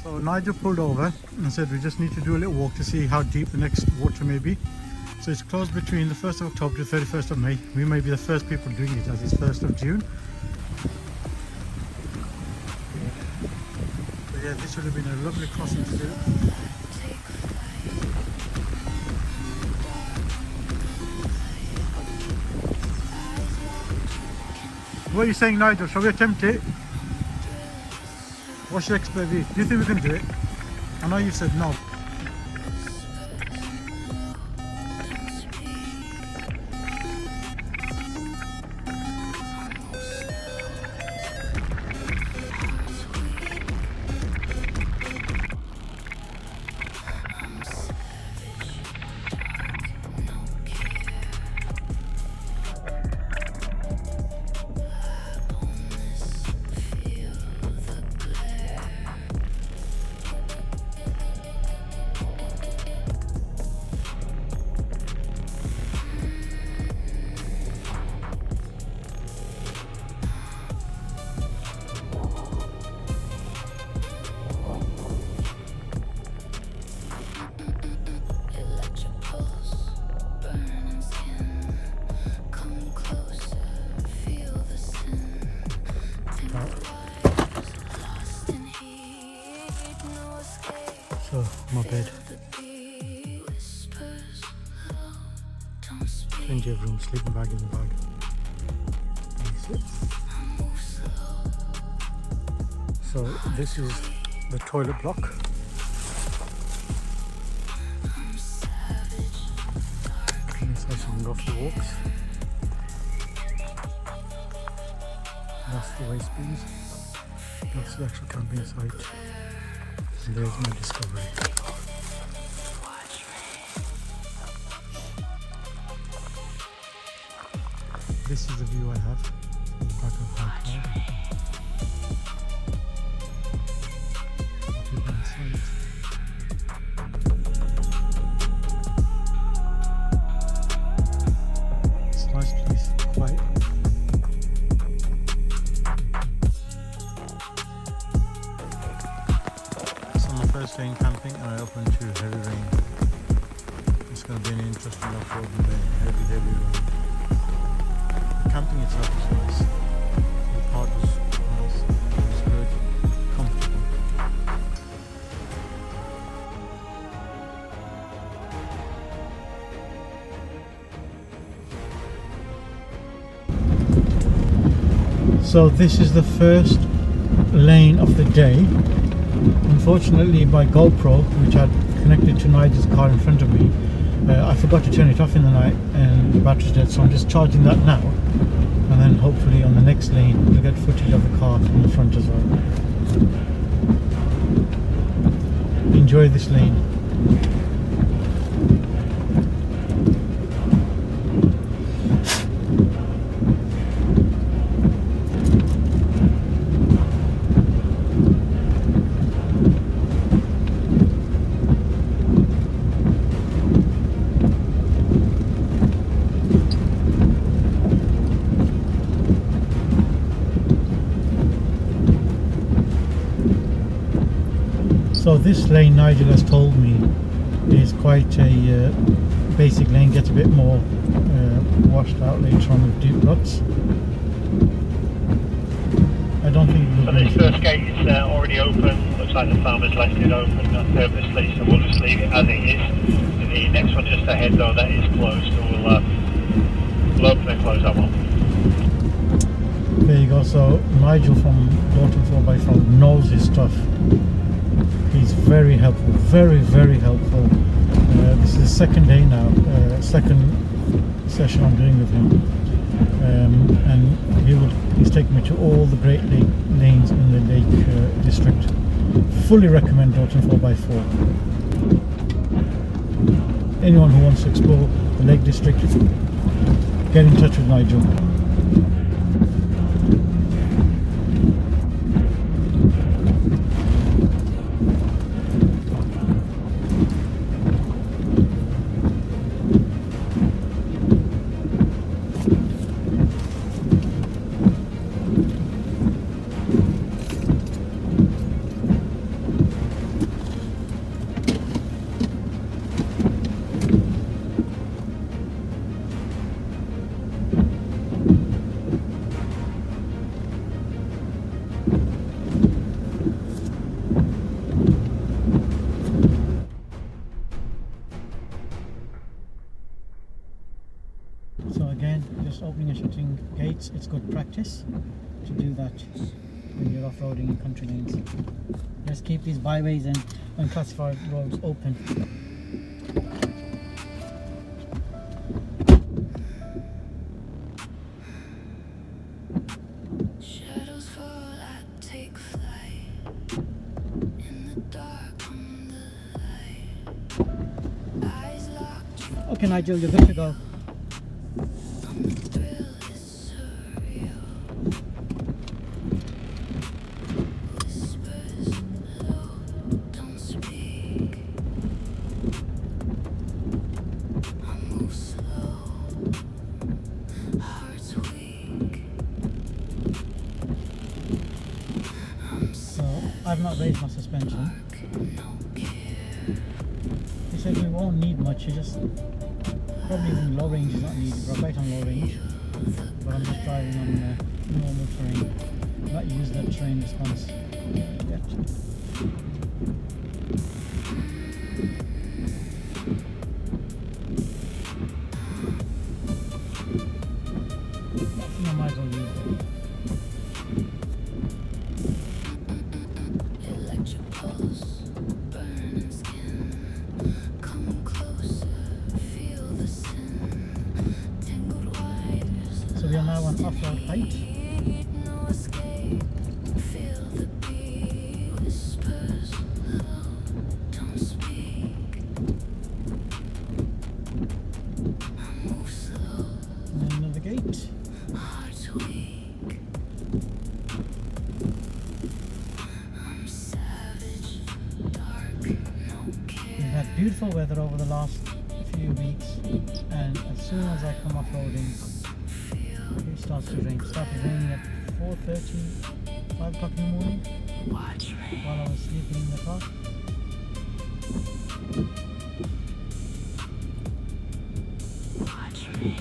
So Nigel pulled over and said we just need to do a little walk to see how deep the next water may be. So it's closed between the 1st of October to 31st of May. We may be the first people doing it as it's 1st of June. But yeah, this would have been a lovely crossing to do. What are you saying, Nigel? Shall we attempt it? What's your expert view? Do you think we can do it? I know you said no. So, my bed. Plenty of room, sleeping bag in the bag. So, this is the toilet block. This has some go for walks. That's the waste bins. That's the actual camping site. And there's my discovery. This is the view I have from the back of my car. It's a nice place, quiet. First day in camping and I opened to heavy rain. It's going to be an interesting off-road day. Heavy rain. The camping itself was nice. The part was nice. It was good. Comfortable. So this is the first lane of the day. Unfortunately, my GoPro, which had connected to Nigel's car in front of me, I forgot to turn it off in the night and the battery's dead, so I'm just charging that now, and then hopefully on the next lane we'll get footage of the car from the front as well. Enjoy this lane. So this lane, Nigel has told me, is quite a basic lane, gets a bit more washed out later on with deep ruts. I don't think it will. So this first gate is already open, looks like the farmer's left it open purposely, so we'll just leave it as it is. The next one just ahead though, that is closed, so we'll open and close that one. There you go, so Nigel from Dalton 4x4 knows his stuff. He's very helpful, very helpful. This is the second day now, second session I'm doing with him, and he's taken me to all the great lanes in the Lake District. Fully recommend Dalton 4x4. Anyone who wants to explore the Lake District, get in touch with Nigel. you're shutting gates, it's good practice to do that when you're off-roading in country lanes. Let's keep these byways and unclassified roads open. Shadows fall, I take flight in the dark from the light. Eyes locked Okay, Nigel, you're good to go. on the thrill is surreal. Whispers low, don't speak. I move slow, heart's weak. I'm So I've not raised my suspension. no care. He said we won't need much, you just probably even low range is not needed. We're right on low range, but I'm just driving on normal terrain, not use that terrain response yet. I think I might as well use it. Electric pulse, burning skin. Come closer, feel the sin. Tangled wires. So we are now on off-road height. No escape. Feel the beat. Whispers low, don't speak. I move slow, And then another gate. heart's weak. I'm savage, dark, no We've care. had beautiful weather over the last few weeks, and as soon as I come off-roading, it starts to rain. It started raining at 4:30, 5 o'clock in the morning Watch me. while I was sleeping in the car. Watch me.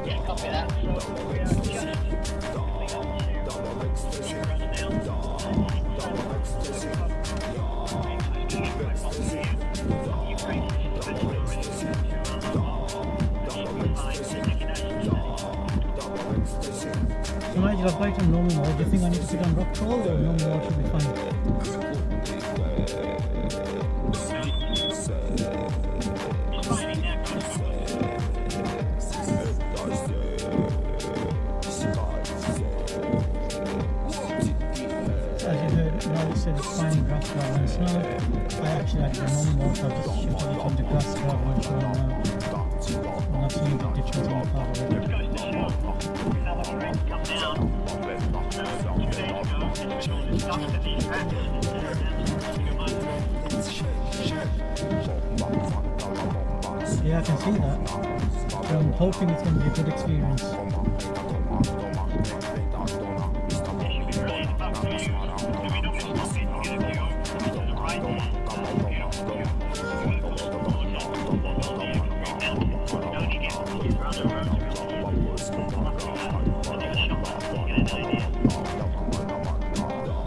Yeah, copy that. So we are So Nigel, I've got it on normal mode. Do you think I need to put it on rock crawl or normal mode should be fine? As you heard, now it said it's finding grass rather than snow. I actually had it on normal mode, so I just shifted it onto grass rather than snow now. I'm not seeing a big difference in the car already. Yeah, I can see that. But I'm hoping it's going to be a good experience.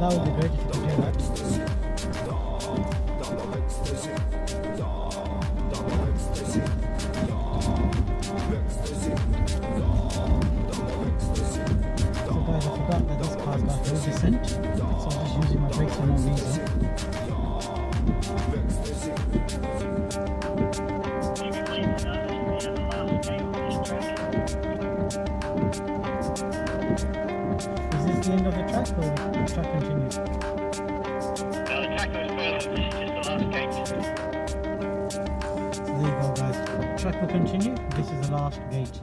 That would be great if you could do that. So guys, I forgot that this car's got hill descent, so I'm just using my brakes for no reason. Is this the end of the track or will the track continue? the track goes further. This is just the last gate. So there you go guys. Track will continue. This is the last gate.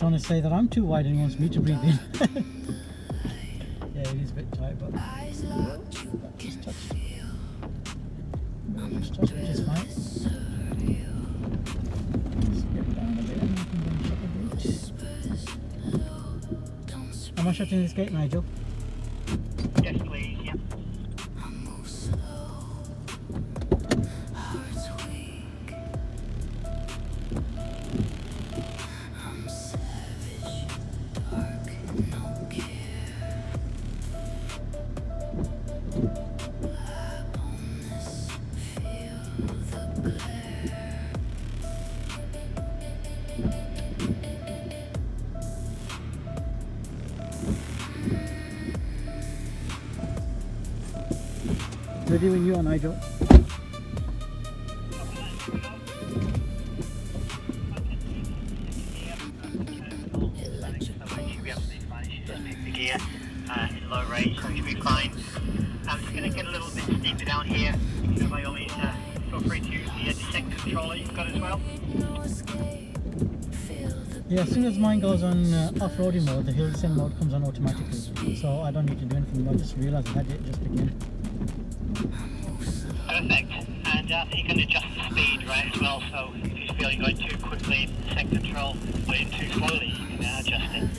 trying to say that I'm too wide and he wants me to breathe in. Yeah, it is a bit tight, but just touched. Just touched, which is fine. Let's get down a bit and we can then shut the gate. Am I shutting this gate, Nigel? Yes, please. Yeah. Ready when you are, Nigel. In low range, so it should be fine. I'm just going to get a little bit steeper down here. So by all means, feel free to use the descent controller you've got as well. Yeah, as soon as mine goes on off-roading mode, the hill descent mode comes on automatically. So I don't need to do anything. I just realised I had it just again. Perfect. And you can adjust the speed, right, as well. So if you feel you're going too quickly in descent control or in too slowly, you can adjust it.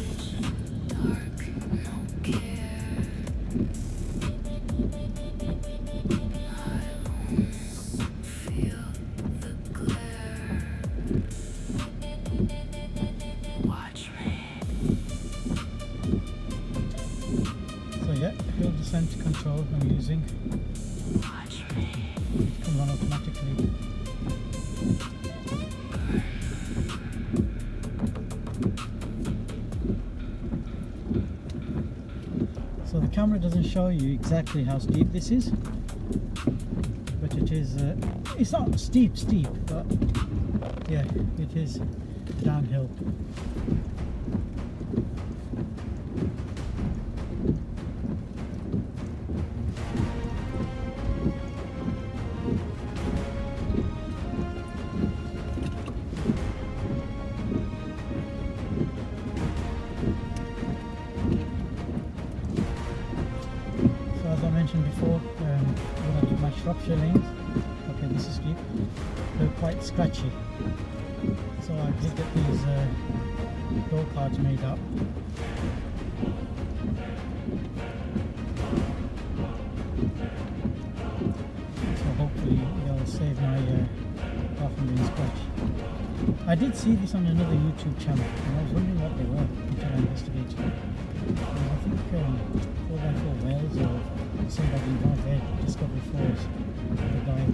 So yeah, hill descent control I'm using. It comes on automatically. So the camera doesn't show you exactly how steep this is, but it is, it's not steep, but yeah, it is downhill. As I mentioned before, when I did my Shropshire lanes, okay, this is steep, they're quite scratchy. So I did get these door cards made up. So hopefully they'll save my car from being scratched. I did see this on another YouTube channel and I was wondering what they were until I investigated. I think 4x4 Wales or somebody down there, Discovery 4s, the guy had a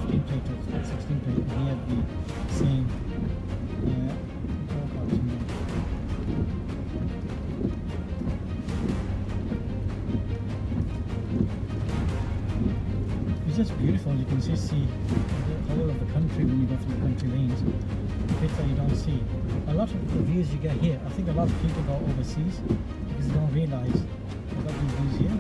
15 plate or 16 plate, and he had the same door cards in there. It's just beautiful. You can just see the whole of the country when you go through the country lanes. Bits that you don't see. A lot of the views you get here, I think a lot of people go overseas because they don't realise they've got these views here.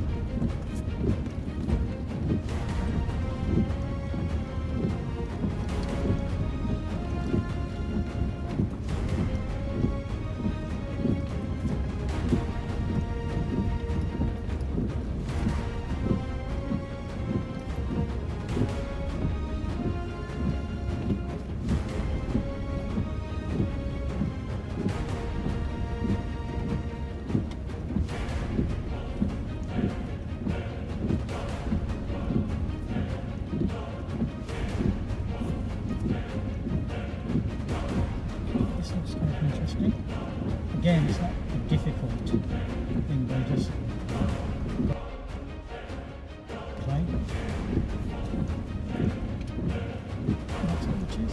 Again, it's not a difficult thing, but just play. That's what it is.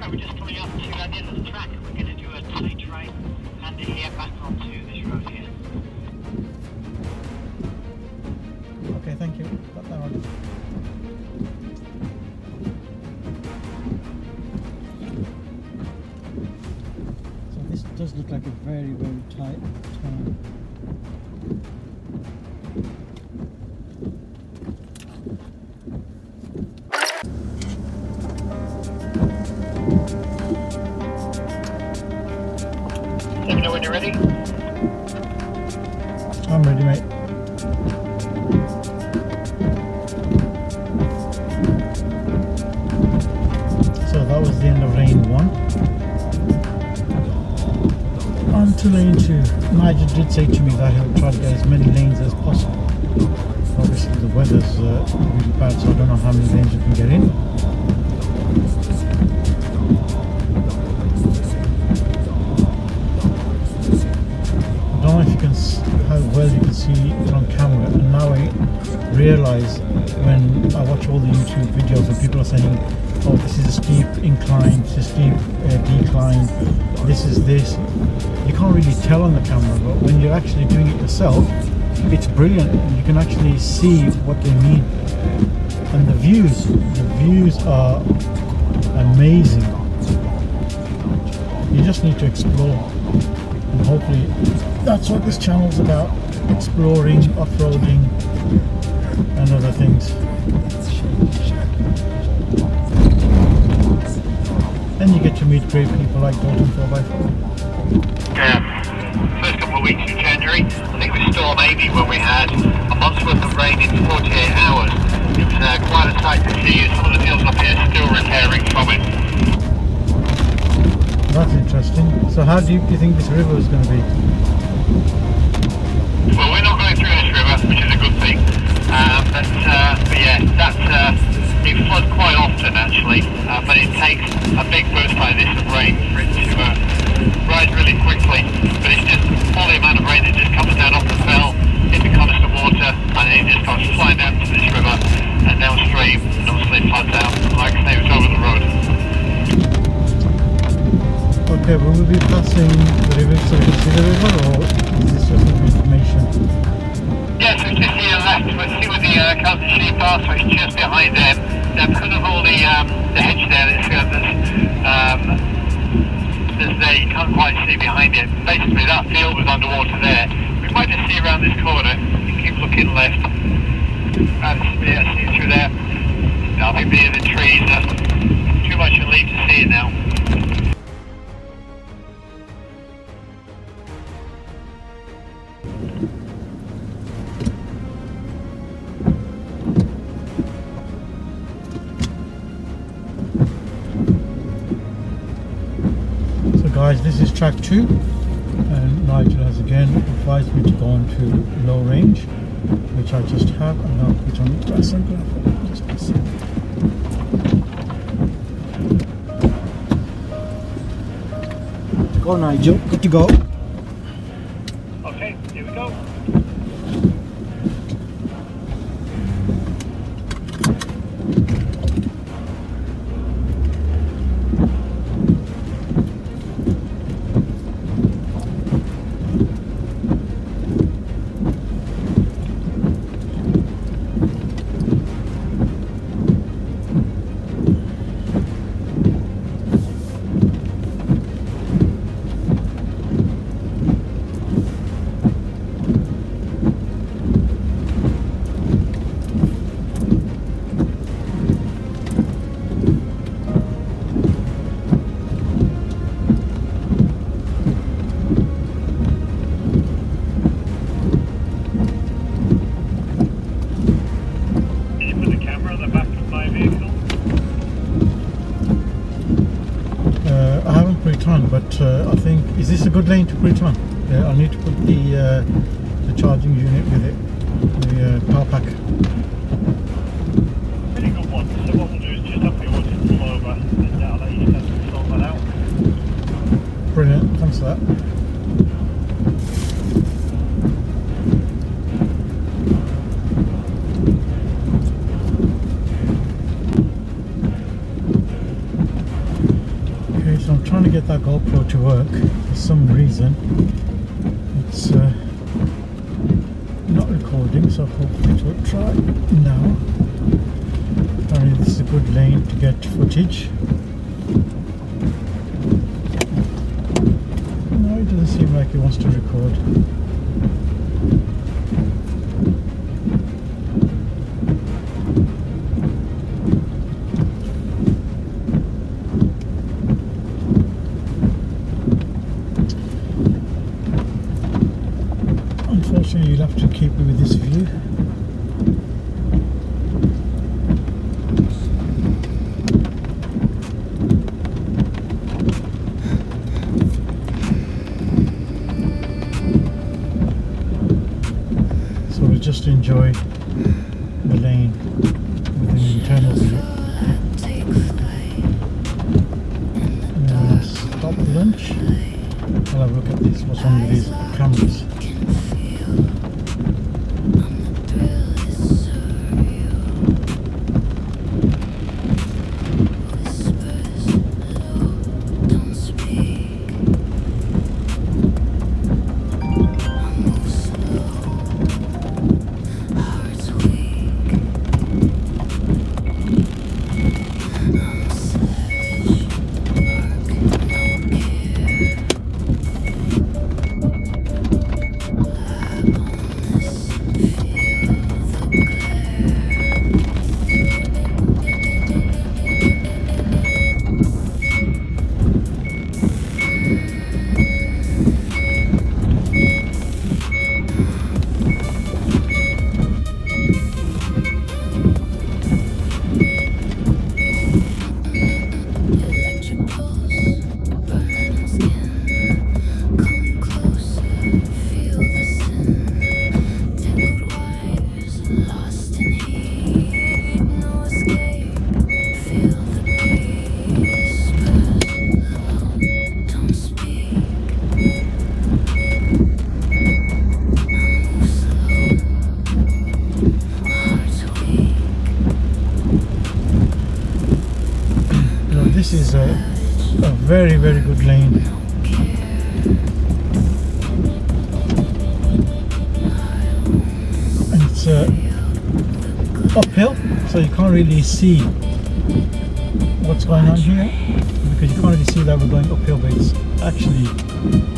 We're just coming up to the end of the track. We're going to do a tight right and here back onto this road here. Okay, thank you. Got that on. So this does look like a very, very tight turn. Let me know when you're ready. I'm ready, mate. So that was the end of lane 1. On to lane 2. Nigel did say to me that he'll try to get as many lanes as possible. Obviously the weather's really bad, so I don't know how many lanes you can get in. I don't know if you can how well you can see it on camera, and now I realise when I watch all the YouTube videos and people are saying, oh, this is a steep incline, this is a steep decline, this is this. You can't really tell on the camera, but when you're actually doing it yourself, it's brilliant. You can actually see what they mean. And the views are amazing. You just need to explore. And hopefully that's what this channel's about. Exploring, off-roading and other things. And you get to meet great people like Dalton 4x4. First couple of weeks in January, I think it was Storm Amy when we had a month's worth of rain in 48 hours. It was quite a sight to see. Some of the fields up here still repairing from it. That's interesting. So how deep do you think this river is going to be? Well, we're not going through this river, which is a good thing. But yeah, it floods quite often actually, but it takes a big burst like this of rain for it to rise really quickly. But it's just all the amount of rain that just comes down off the fell into constant water, and it just goes flying down to this river and downstream, and obviously floods out. Like I say, it was over the road. Okay, will we be passing the river so we can see the river, or is this just information? Yes, it's just here left. We'll see where the Celtic sheep are, so it's just behind them. Now, because of all the hedge there that's there, you can't quite see behind it. Basically, that field was underwater there. We might just see around this corner. You keep looking left. Yeah, see it through there. I think the trees are too much to leave to see it now. Guys, this is track 2, and Nigel has again advised me to go on to low range, which I just have, and I'll put on the sunglasses just a second. Go Nigel, good to go. Okay, here we go. But I think, is this a good lane to put it on? I'll need to put the charging unit with it, the power pack. Pretty good one. So what we'll do is just up here, we'll just pull over, and I'll let you just sort that out. Brilliant, thanks for that. So I'm trying to get that GoPro to work for some reason. It's not recording, so hopefully it will try now. Apparently this is a good lane to get footage. No, it doesn't seem like it wants to record. We'll have a look at this. What's wrong with these cameras? This is a very, very good lane. And it's uphill, so you can't really see what's going on here, because you can't really see that we're going uphill, but it's actually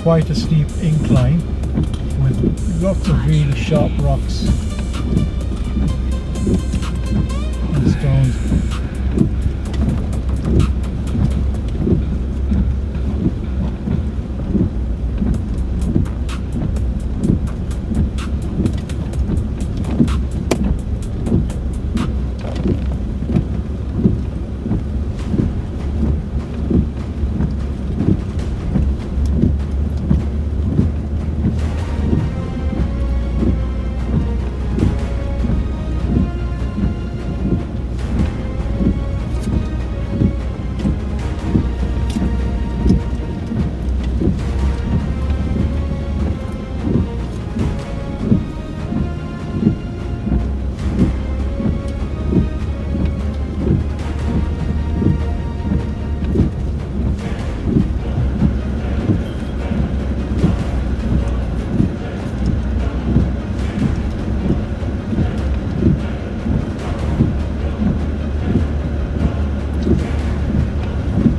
quite a steep incline with lots of really sharp rocks and stones.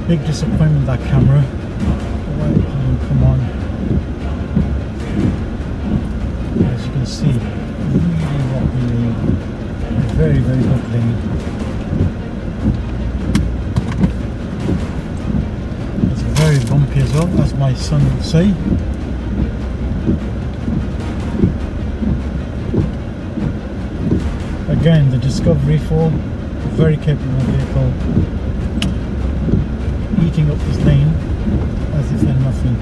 Big disappointment, that camera. Why didn't it come on? As you can see, really rocky lane. Very, very good lane. It's very bumpy as well, as my son would say. Again, the Discovery 4, very capable vehicle. Eating up this lane as if they're nothing.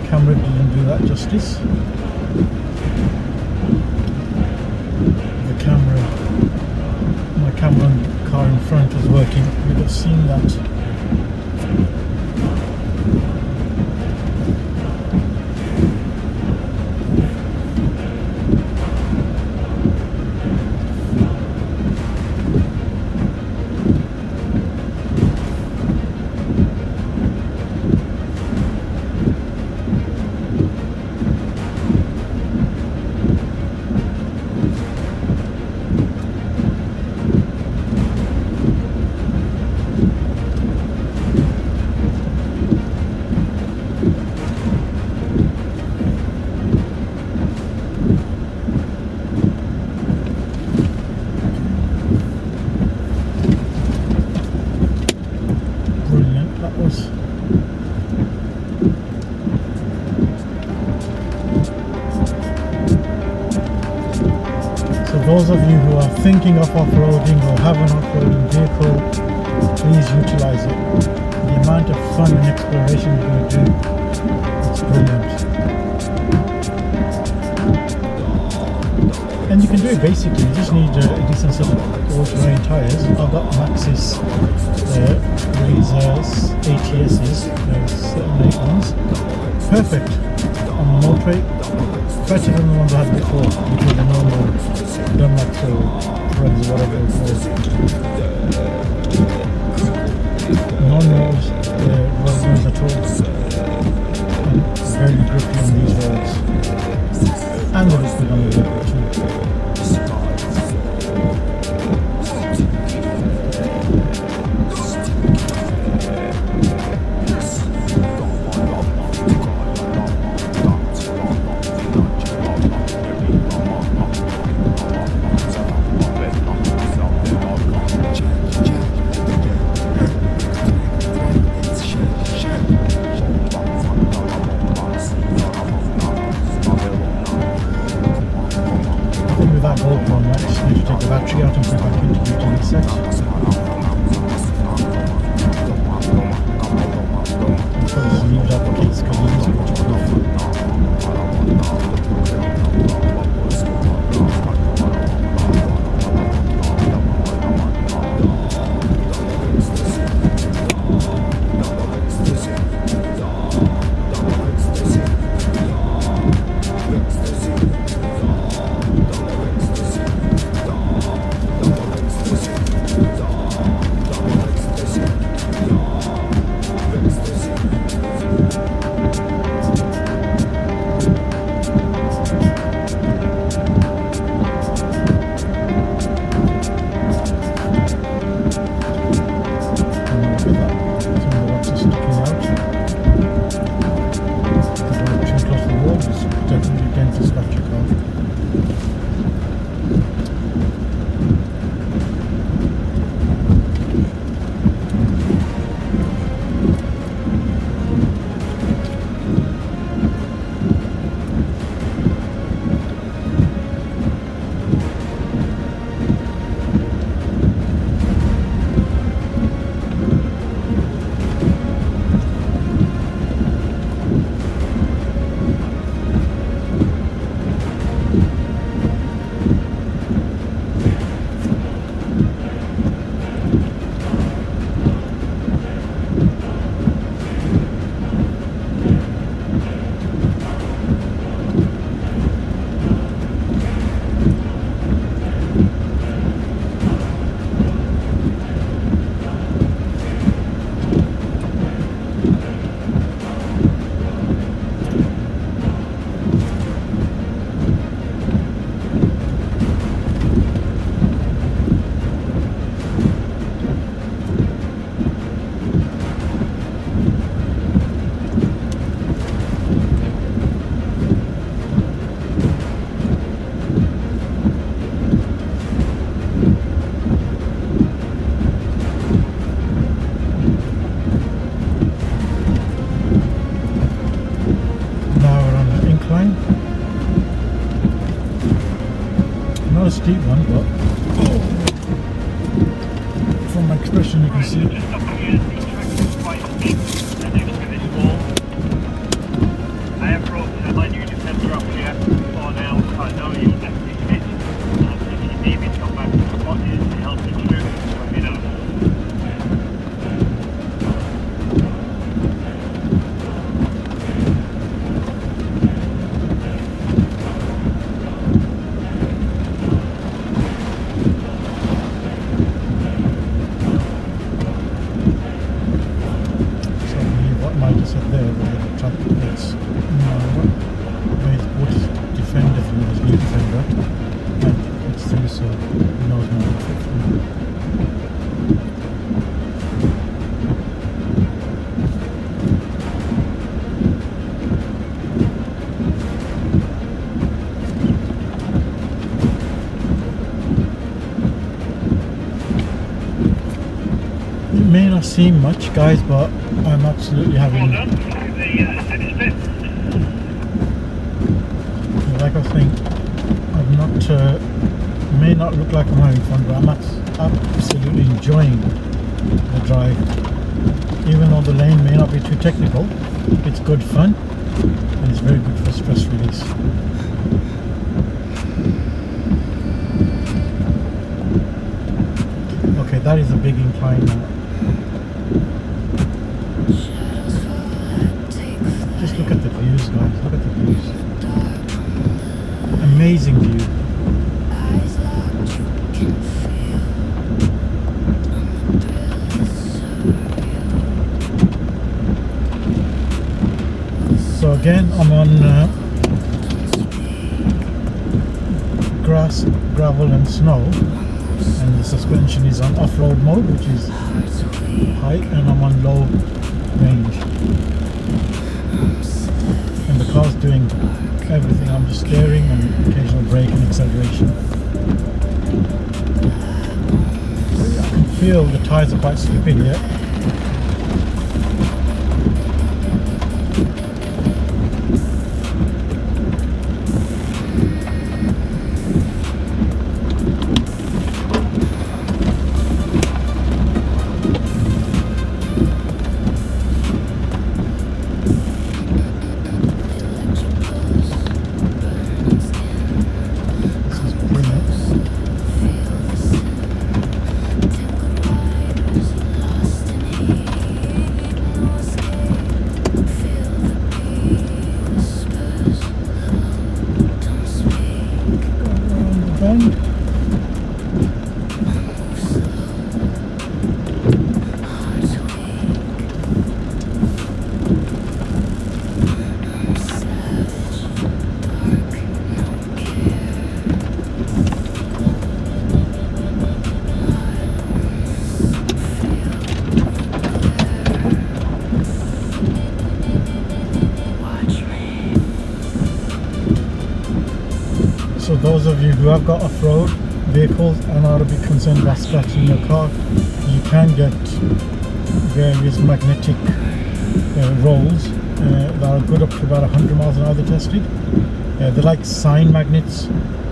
Camera didn't do that justice. The camera, my camera on the car in front was working. You'd have seen that. those of you who are thinking of off-roading or have an off-roading vehicle, please utilize it. The amount of fun and exploration you're going to do, it's brilliant. And you can do it basically, you just need a decent set of all-terrain tyres. I've got Maxxis Razor ATSs, 7-8 ones. Perfect on the motorway, better than the ones I had before, which were the normal Dunlops or Threads or whatever it was. Non-nose, road noise at all, and very grippy on these roads. And the liquid on the road too. Battery out and put it back into utility set. And probably leave it out the case because you use it waterproof. A steep one, but from my expression you can see I have brought my new defender up here for now, so I know you'll definitely fit. If you need me to come back to the spot here to help you through, just let me know. may not seem much, guys, but I'm absolutely having, like I was saying, I've not may not look like I'm having fun, but I'm absolutely enjoying the drive. Even though the lane may not be too technical, it's good fun and it's very good for stress release. Okay, that is a big incline now. Just look at the views, guys. Look at the views. Amazing view. So again, I'm on grass, gravel and snow, and the suspension is on off-road mode, which is high, and I'm on low range. And the car's doing everything. I'm just steering and occasional brake and acceleration. I can feel the tyres are quite slippery here. So those of you who have got off-road vehicles and are a bit concerned about scratching your car, you can get various magnetic rolls that are good up to about 100 miles an hour. They're tested. They're like sign magnets,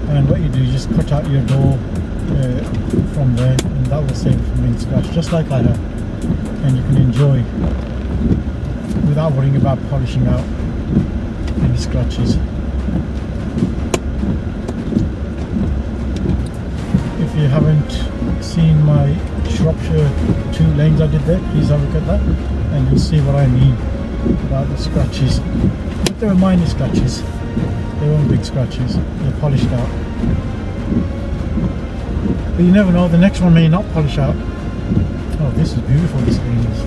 and what you do is just cut out your door from there, and that will save it from being scratched, just like I have. And you can enjoy without worrying about polishing out any scratches. If you haven't seen my Shropshire 2 lanes I did there, please have a look at that and you'll see what I mean about the scratches. But they were minor scratches, they weren't big scratches, they're polished out. But you never know, the next one may not polish out. Oh, this is beautiful, this lane is.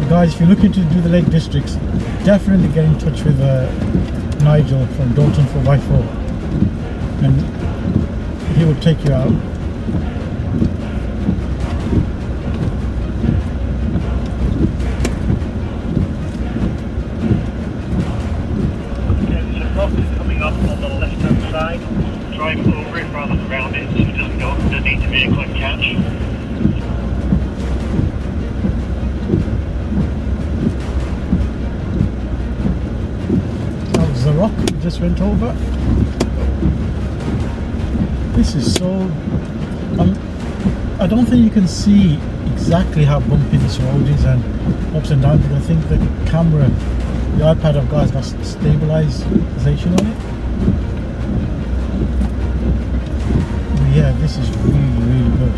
Guys, if you're looking to do the Lake Districts, definitely get in touch with Nigel from Dalton 4x4. And he will take you out. Okay, there's a rock coming up on the left-hand side. Drive over it rather than around it, so it doesn't go underneath the vehicle and catch. That was the rock we just went over. This is so... I don't think you can see exactly how bumpy this road is and ups and downs, but I think the camera, the iPad I've got has got stabilization on it. But yeah, this is really, really good.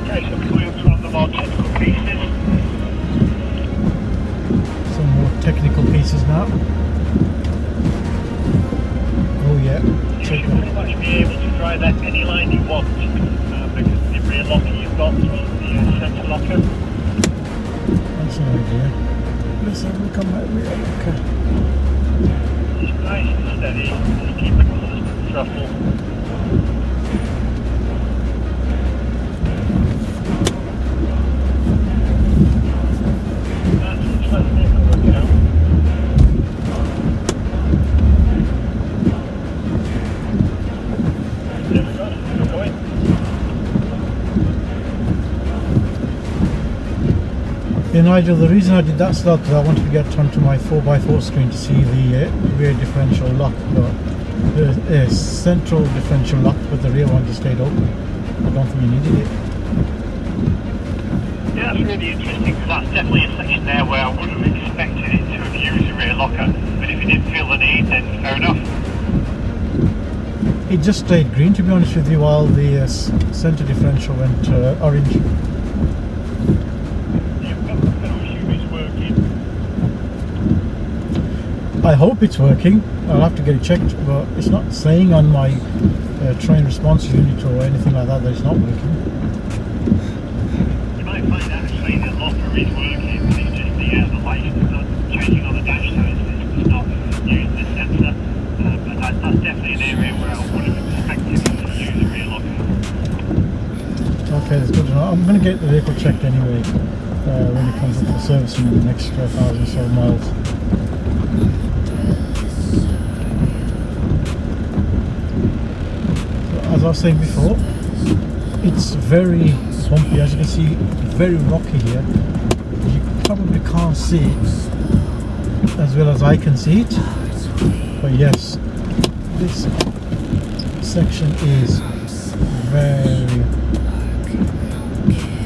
Okay, so we're going from the more technical pieces. Some more technical pieces now. Oh yeah. You should pretty much be able to drive that any line you want, because the rear locker you've got is the centre locker. That's an idea. Let's have a look on that rear locker. It's nice and steady, just keep it constant throttle. That's it, let's make it work out. There we go, we're going. Yeah, Nigel, the reason I did that slot because I wanted to get onto my 4x4 screen to see the rear differential lock, but the central differential lock, but the rear one just stayed open. I don't think you needed it. Yeah, that's really interesting because that's definitely a section there where I would have expected it to have used a rear locker, but if you didn't feel the need, then fair enough. It just stayed green, to be honest with you, while the center differential went orange. I hope it's working. I'll have to get it checked, but it's not saying on my train response unit or anything like that it's not working. You might find actually the locker is working, but it's just the light is not changing on the dash, so it's not using the sensor. But that's definitely an area where I would have expected to use a rear locker. Okay, that's good to know. I'm going to get the vehicle checked anyway when it comes up for servicing in the next 1,000 or so miles. As I was saying before, it's very bumpy. As you can see, very rocky here. You probably can't see it as well as I can see it, but yes, this section is very,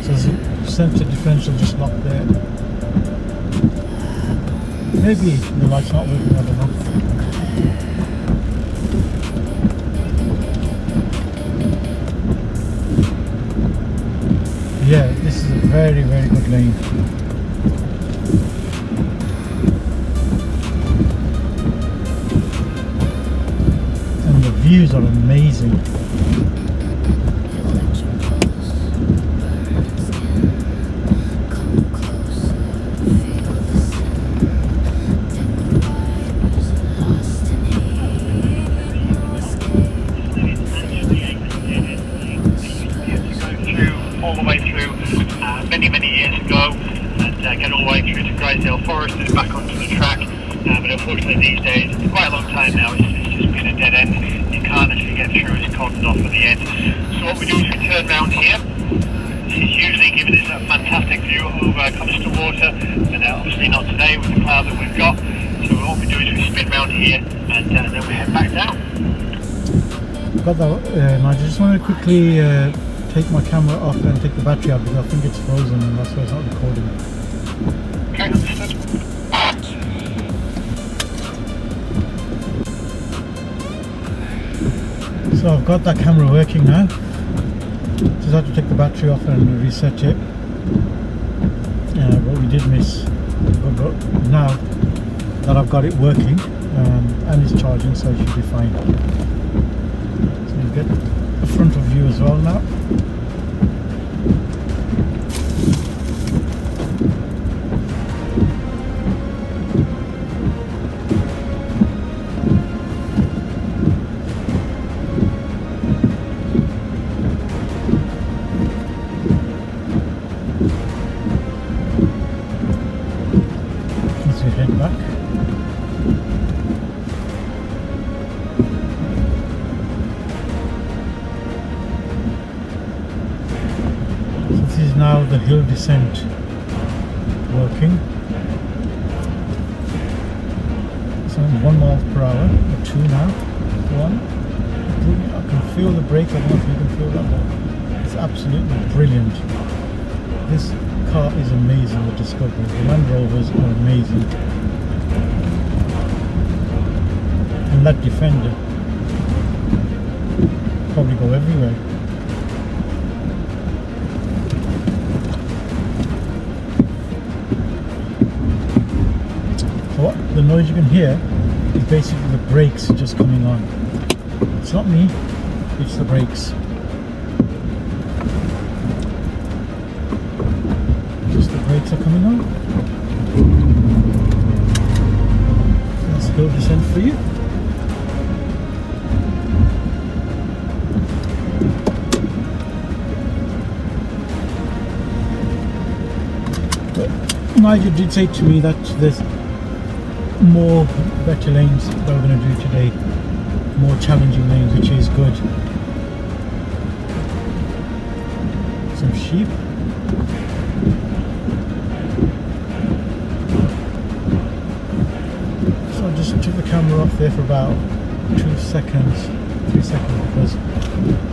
so the center differential just locked there. Maybe the light's not working, I don't know. Yeah, this is a very, very good lane. And the views are amazing. Forest is back onto the track, but unfortunately these days, it's quite a long time now, it's just been a dead end. You can't actually get through, it's cordoned off at the end. So what we do is we turn round here. This is usually giving us a fantastic view over Coniston Water, but obviously not today with the cloud that we've got. So what we do is we spin round here and then we head back down. Got that, I just want to quickly take my camera off and take the battery out because I think it's frozen and that's why it's not recording. Okay, understood. So I've got that camera working now. Just had to take the battery off and reset it. But we did miss. But now that I've got it working and it's charging, so it should be fine. So you get a frontal view as well now. Head back. So this is now the hill descent working. So 1 mile per hour, or 2 now. 1. I can feel the brake, I don't know if you can feel that, but it's absolutely brilliant. This car is amazing, the Discovery. The Land Rovers are amazing. And that Defender probably go everywhere. So what the noise you can hear is basically the brakes just coming on. It's not me, it's the brakes. Brakes are coming on. That's hill descent for you. But Nigel did say to me that there's more better lanes that we're going to do today, more challenging lanes, which is good. Some sheep. just took the camera off there for about 2 seconds, 3 seconds, because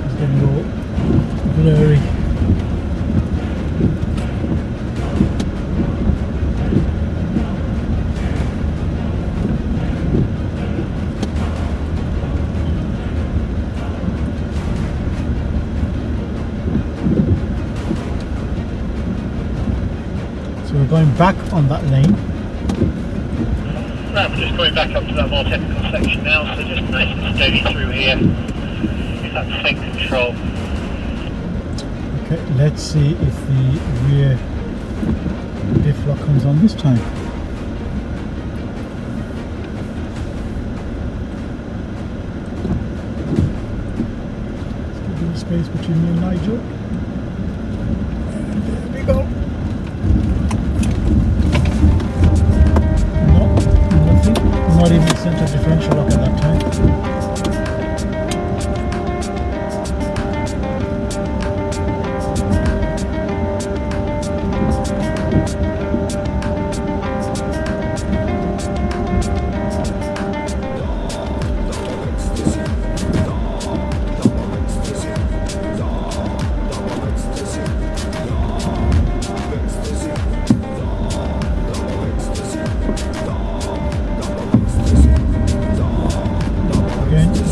it's getting all blurry. So we're going back on that lane. Right, we're just going back up to that more technical section now, so just nice and steady through here. Get that sync control. Okay, let's see if the rear diff lock comes on this time. Let's give a space between me and Nigel. And there we go. Not even center differential lock at that time.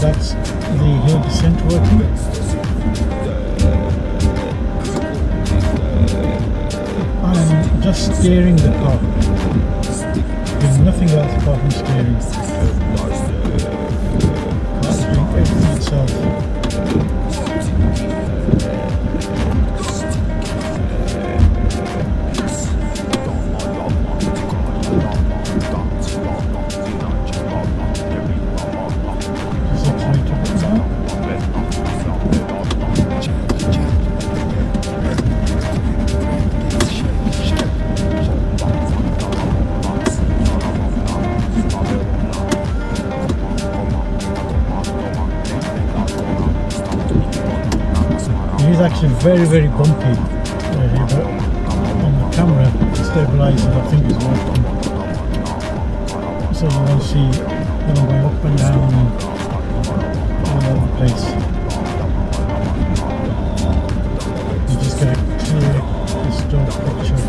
That's the hill descent working. I am just steering the car. Doing nothing else apart from steering. Car is doing everything itself. It is actually very bumpy here, but on the camera the stabilizer I think is working, so you won't see them going up and down and all over the place. You just get a clear, distorted picture.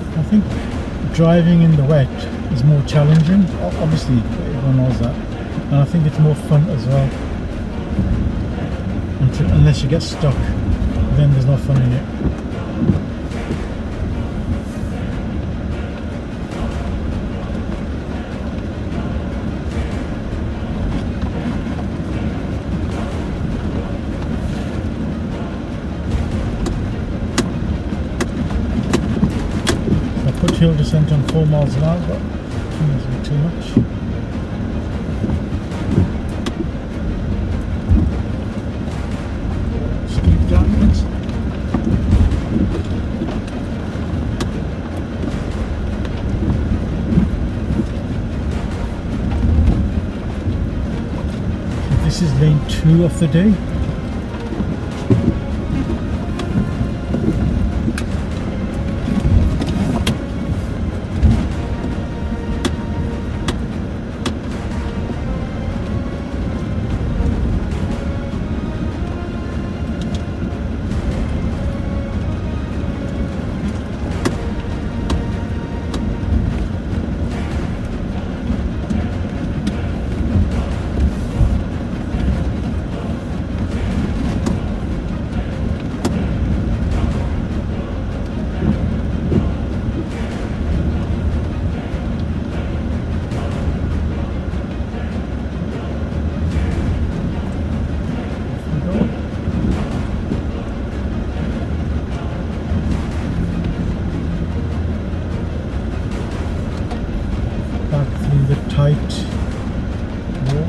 I think driving in the wet is more challenging. Obviously, everyone knows that, and I think it's more fun as well. Unless you get stuck, then there's no fun in it. Hill descent on 4 miles an hour, but I think that's a bit too much. Steep downwards. So this is lane 2 of the day. the tight wall.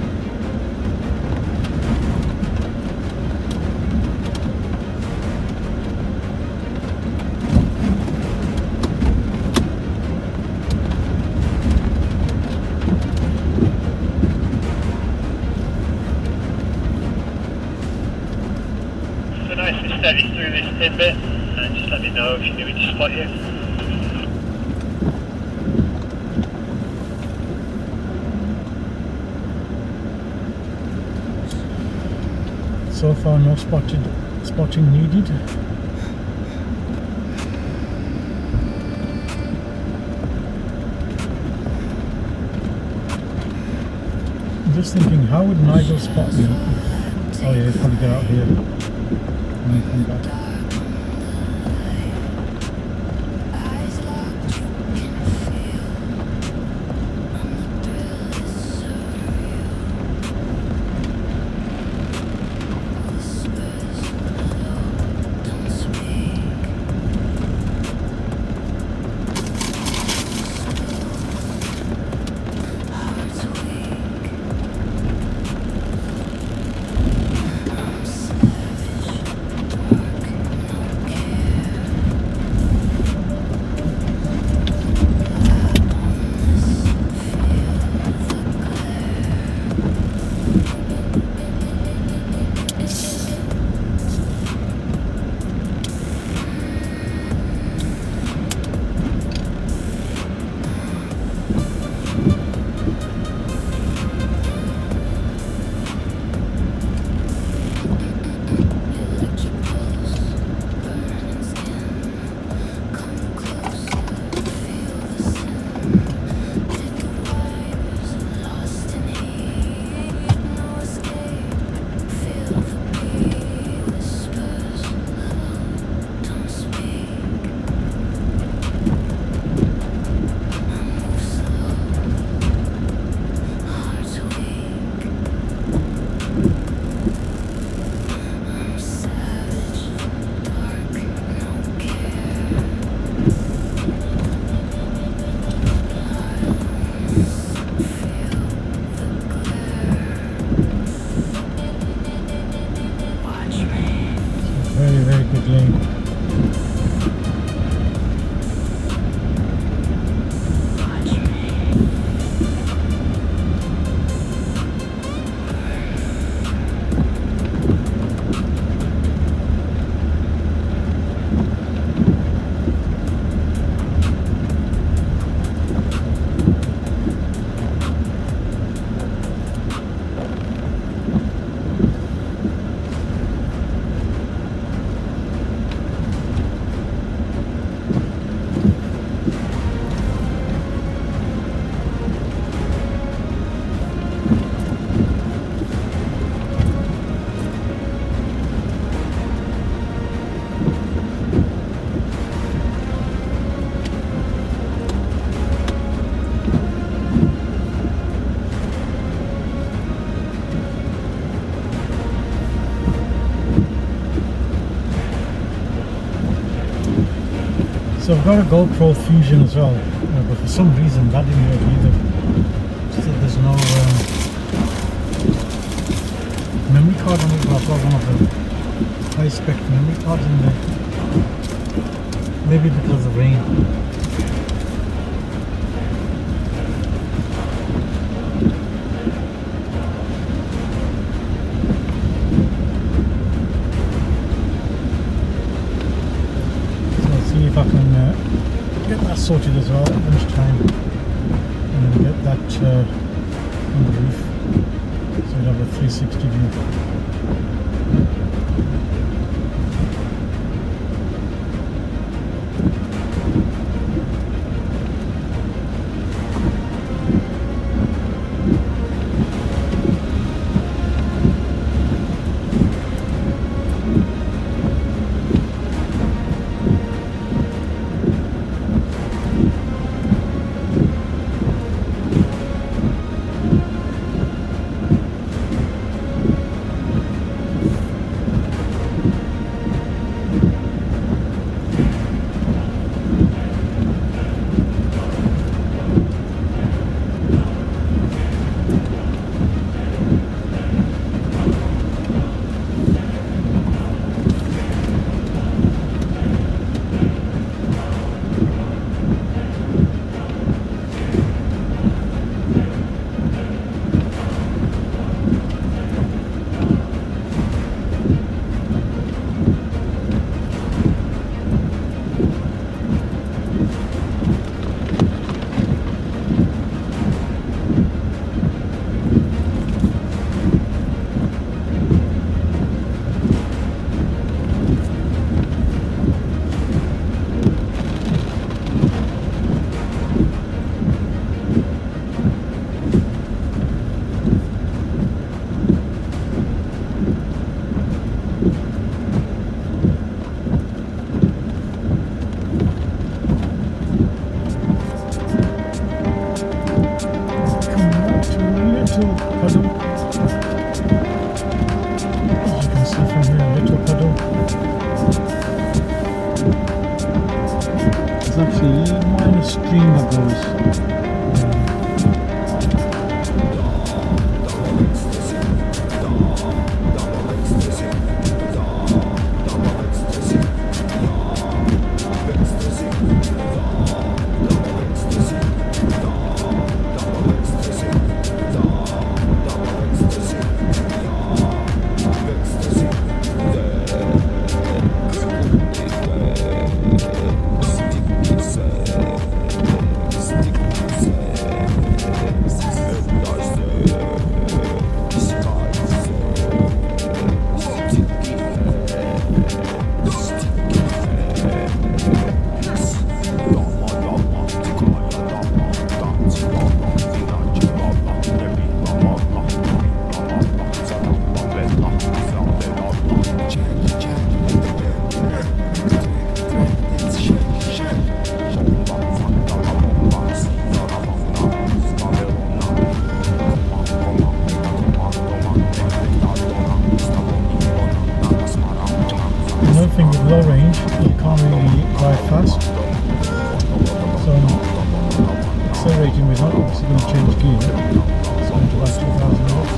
So nice and steady through this thin bit, and just let me know if you need me to spot you. So far, no spotting needed. I'm just thinking, how would Nigel spot me? Oh yeah, he'd probably get out here and then come back. Eyes locked, you can feel. The thrill is surreal. Whispers low, don't speak. Hearts weak. I'm savage, dark, no care. Electric pulse, burning skin. Come closer, feel the sin. Ticket wires, lost in heat. No escape, feel the beat. Whispers low, don't speak. I move slow, hearts weak. I'm savage, dark, no care. Watch me. Very, very good lane. Watch me. So I've got a GoPro Fusion as well, but for some reason that didn't work either. So there's no memory card on it, but I've got one of the high spec memory cards in there. Maybe because of rain. So I'll see if I can get that sorted as well at lunchtime, and then get that on the roof, so we'll have a 360 view. little puddle. As you can see from here, a little puddle. There's actually a minor stream that goes. Another thing with low range, you can't really drive fast. So I'm accelerating without obviously going to change gear. It's going to about 2,000 watts.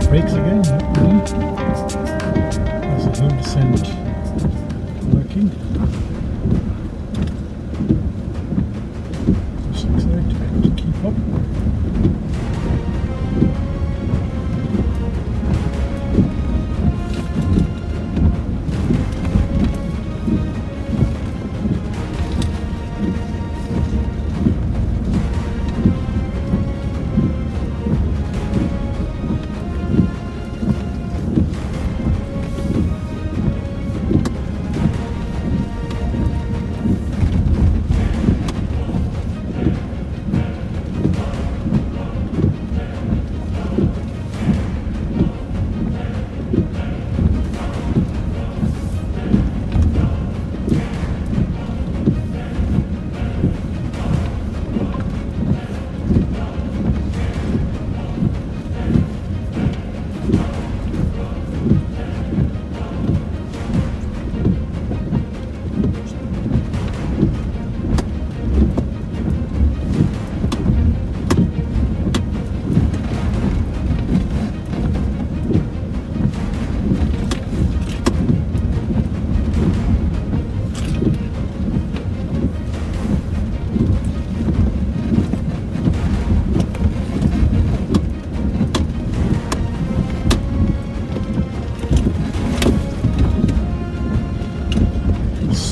Brakes again, there's a hill descent working. Just accelerate to keep up.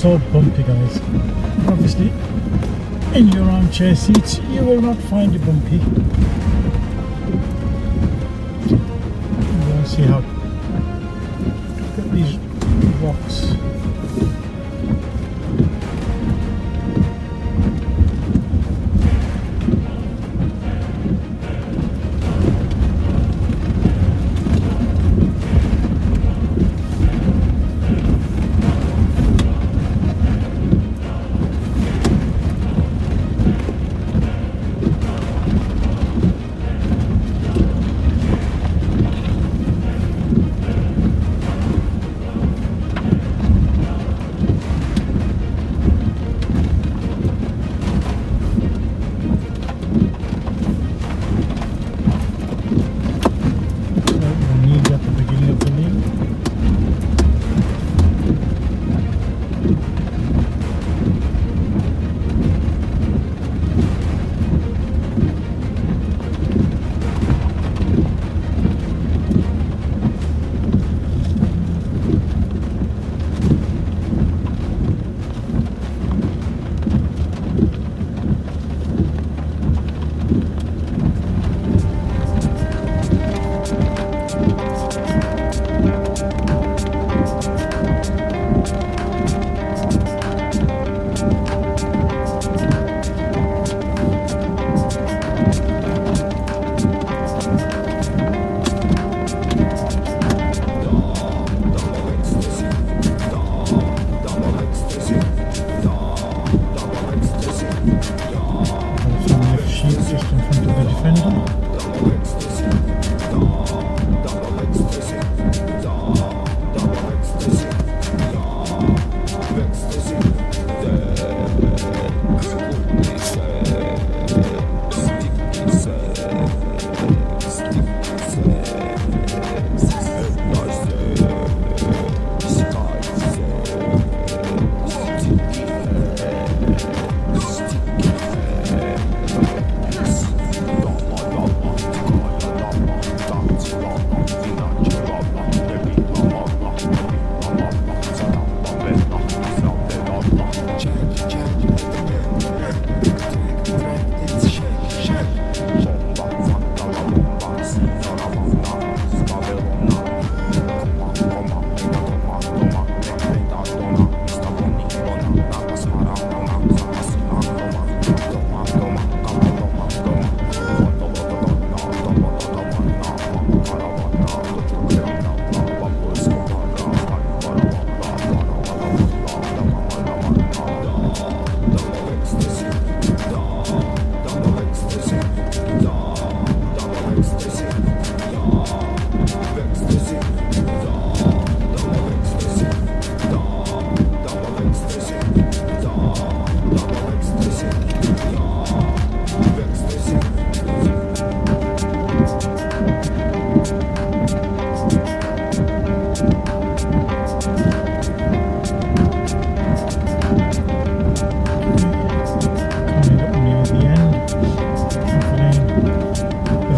So bumpy, guys. Obviously in your armchair seats you will not find it bumpy. You want to see how, look at these rocks.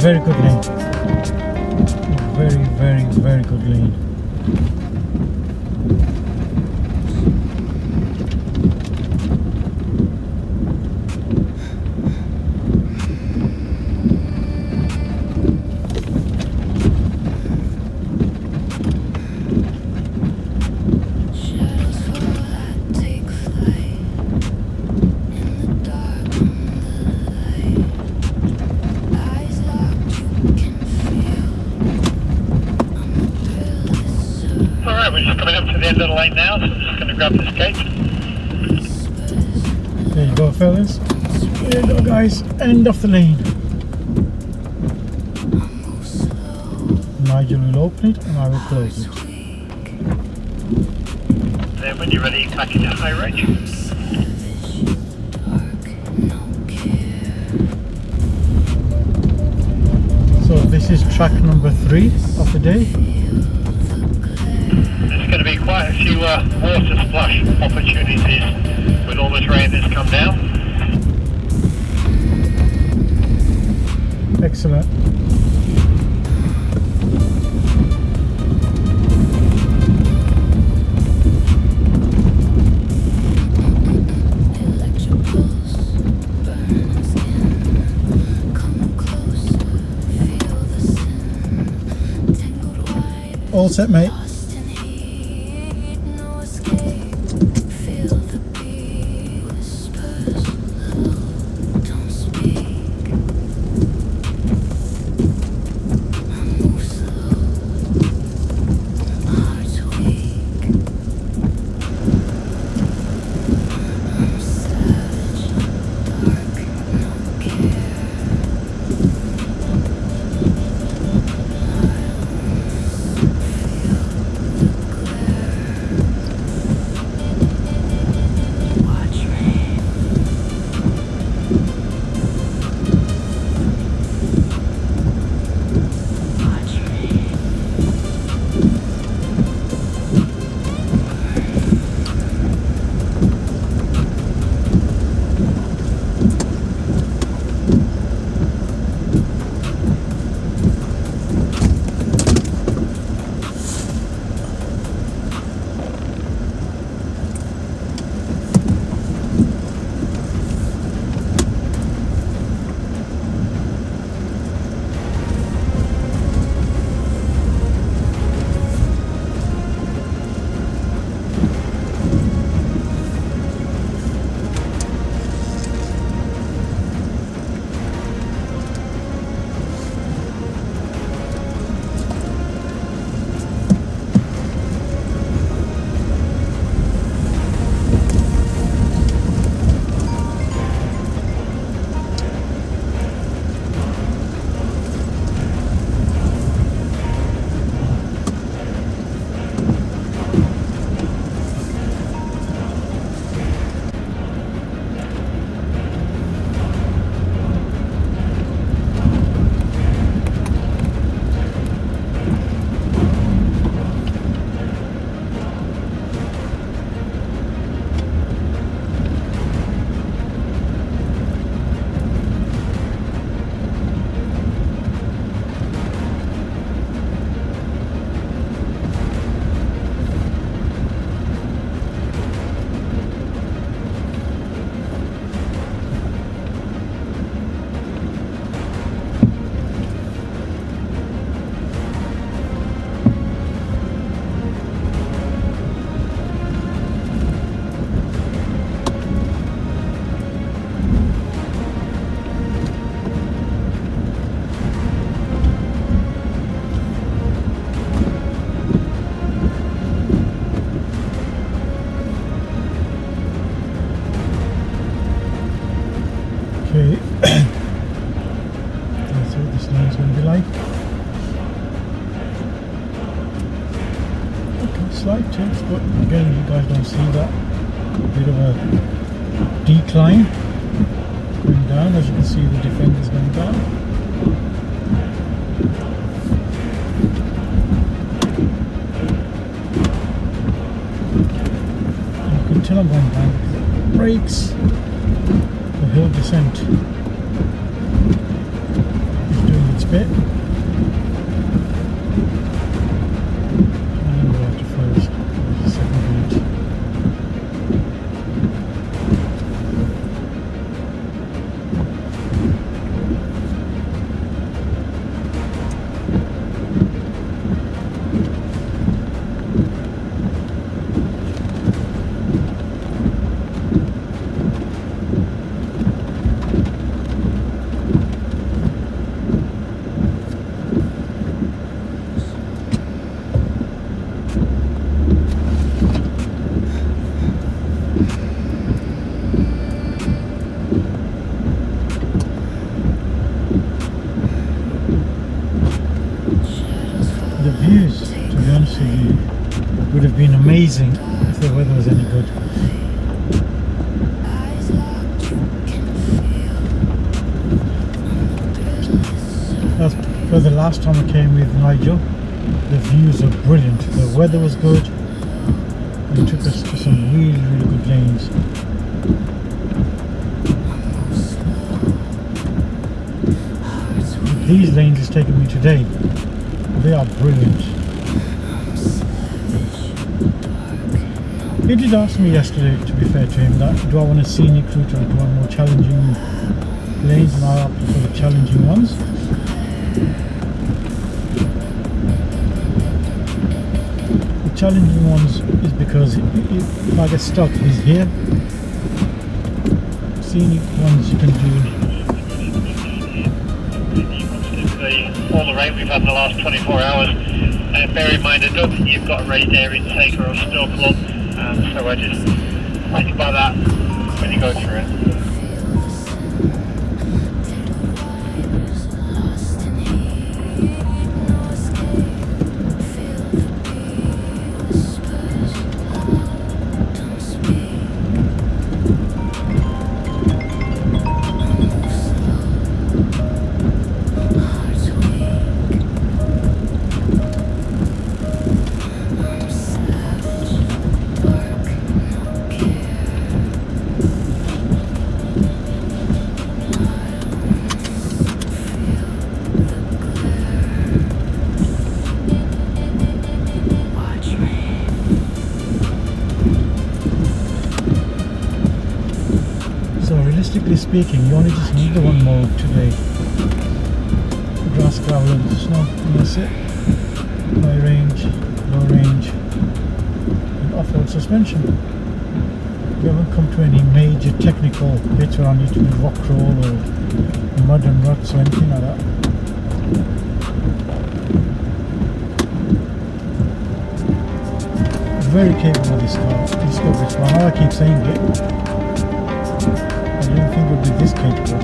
very good lane. Very, very, very good lane. Shadows fall that take flight in the dark under the light. Eyes locked, you can feel. I'm a peerless Alright, we're just coming up to the end of the lane now, so I'm just going to grab this gate. There you go, fellas. There you go, guys. End of the lane. Nigel will open it and I will close it. Then when you're ready, back into high range. So this is track number 3 of the day. There's going to be quite a few water splash opportunities with all this rain that's come down. Excellent. All set, mate. Okay, that's what this lane's going to be like. Okay, slight tips, but again, you guys don't see that. Bit of a decline going down, as you can see the Defender's going down. You can tell I'm going down because it brakes. The hill descent is doing its bit. bit. And we're after first. There's the second gate. The views, to be honest with you, would have been amazing if the weather was any good. Eyes locked, you can feel. As for the last time I came with Nigel, the views are brilliant. The weather was good and it took us to some really, really good lanes. These lanes he's taken me today, they are brilliant. He did ask me yesterday, to be fair to him, that do I want a scenic route or do I want more challenging lanes, and I opted for the challenging ones. The challenging ones is because if I get stuck, he's here. Scenic ones you can do. All the rain we've had in the last 24 hours. Bear in mind, I don't think you've got a raised air intake or a snow plug, so I just think about that when you go through it. Realistically speaking, you only just need the one mode today. Grass, gravel and snow, and that's it. High range, low range, and off-road suspension. You haven't come to any major technical bits where I need to do rock crawl or mud and ruts or anything like that. Very capable, this car. This car, I know I keep saying it. I don't think it would be this capable.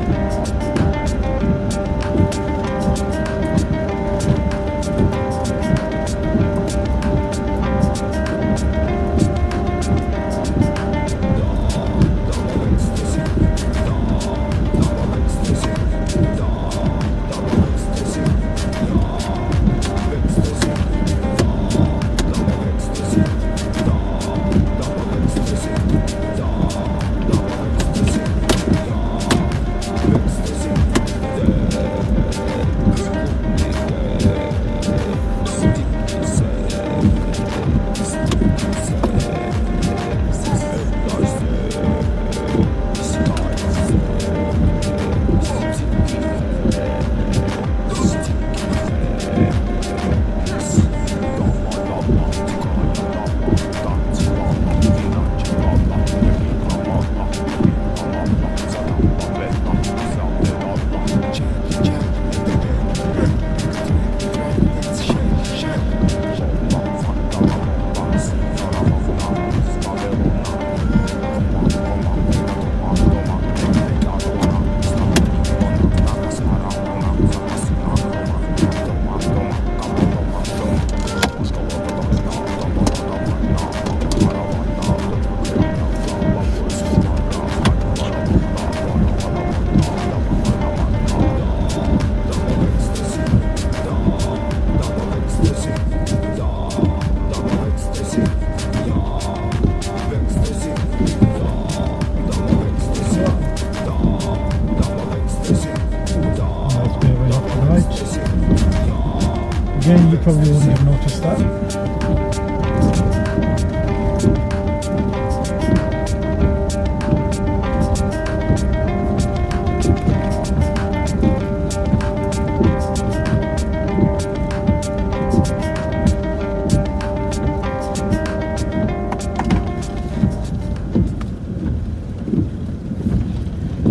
probably wouldn't have noticed that.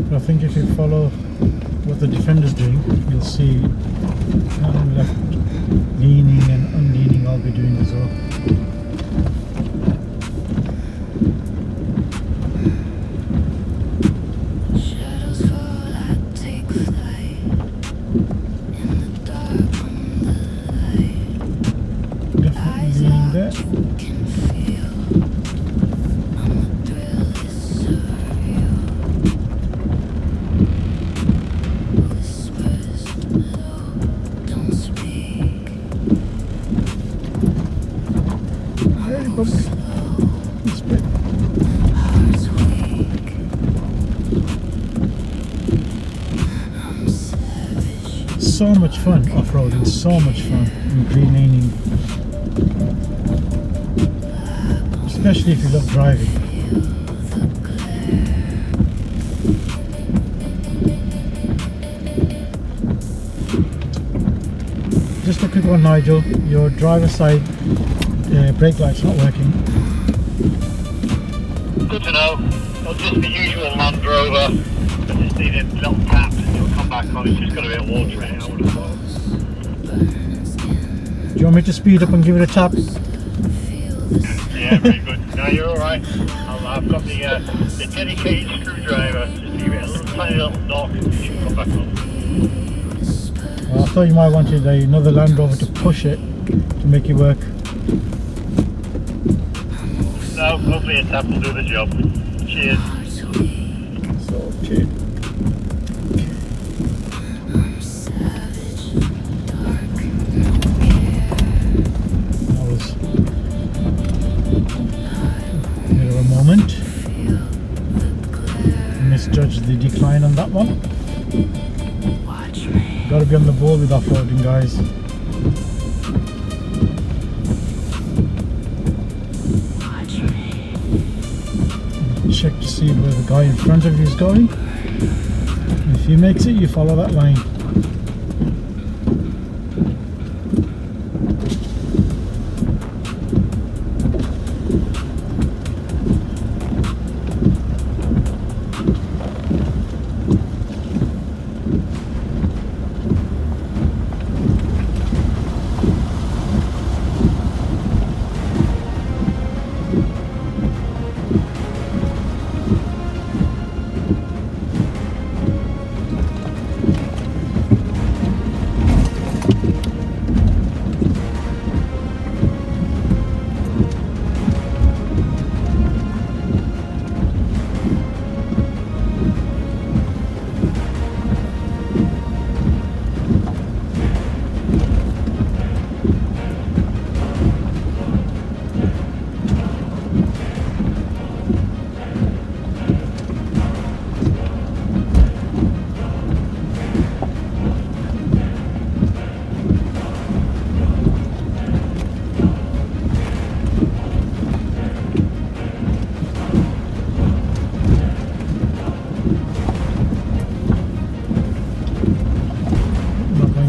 But I think if you follow what the Defender's doing, you'll see kind of left leaning and unleaning I'll be doing as well. Shadows fall, I take flight in the dark from the light. Definitely Eyes leaning locked, there. you can feel. The thrill is surreal. Whispers low, don't speak. Very bumpy. This bit. Heart's weak. I'm savage. So much fun off-roading, so much fun in green laning. Especially if you love driving. Just a quick one, Nigel. Your driver's side brake light's not working. Good to know. It'll just the usual Land Rover. I just need a little tap and it'll come back on. It's just got a bit of water in it, I would have thought. Do you want me to speed up and give it a tap? Yeah, very good. No, you're alright. I've got the dedicated screwdriver. Just to give it a little tiny little knock and it should come back on. Well, I thought you might wanted another Land Rover to push it to make it work. No, hopefully a tap will do the job. Cheers. So, okay. That was a bit of a moment. Misjudged the decline on that one. Gotta be on the ball with off-roading, guys. Check to see where the guy in front of you is going. If he makes it, you follow that line.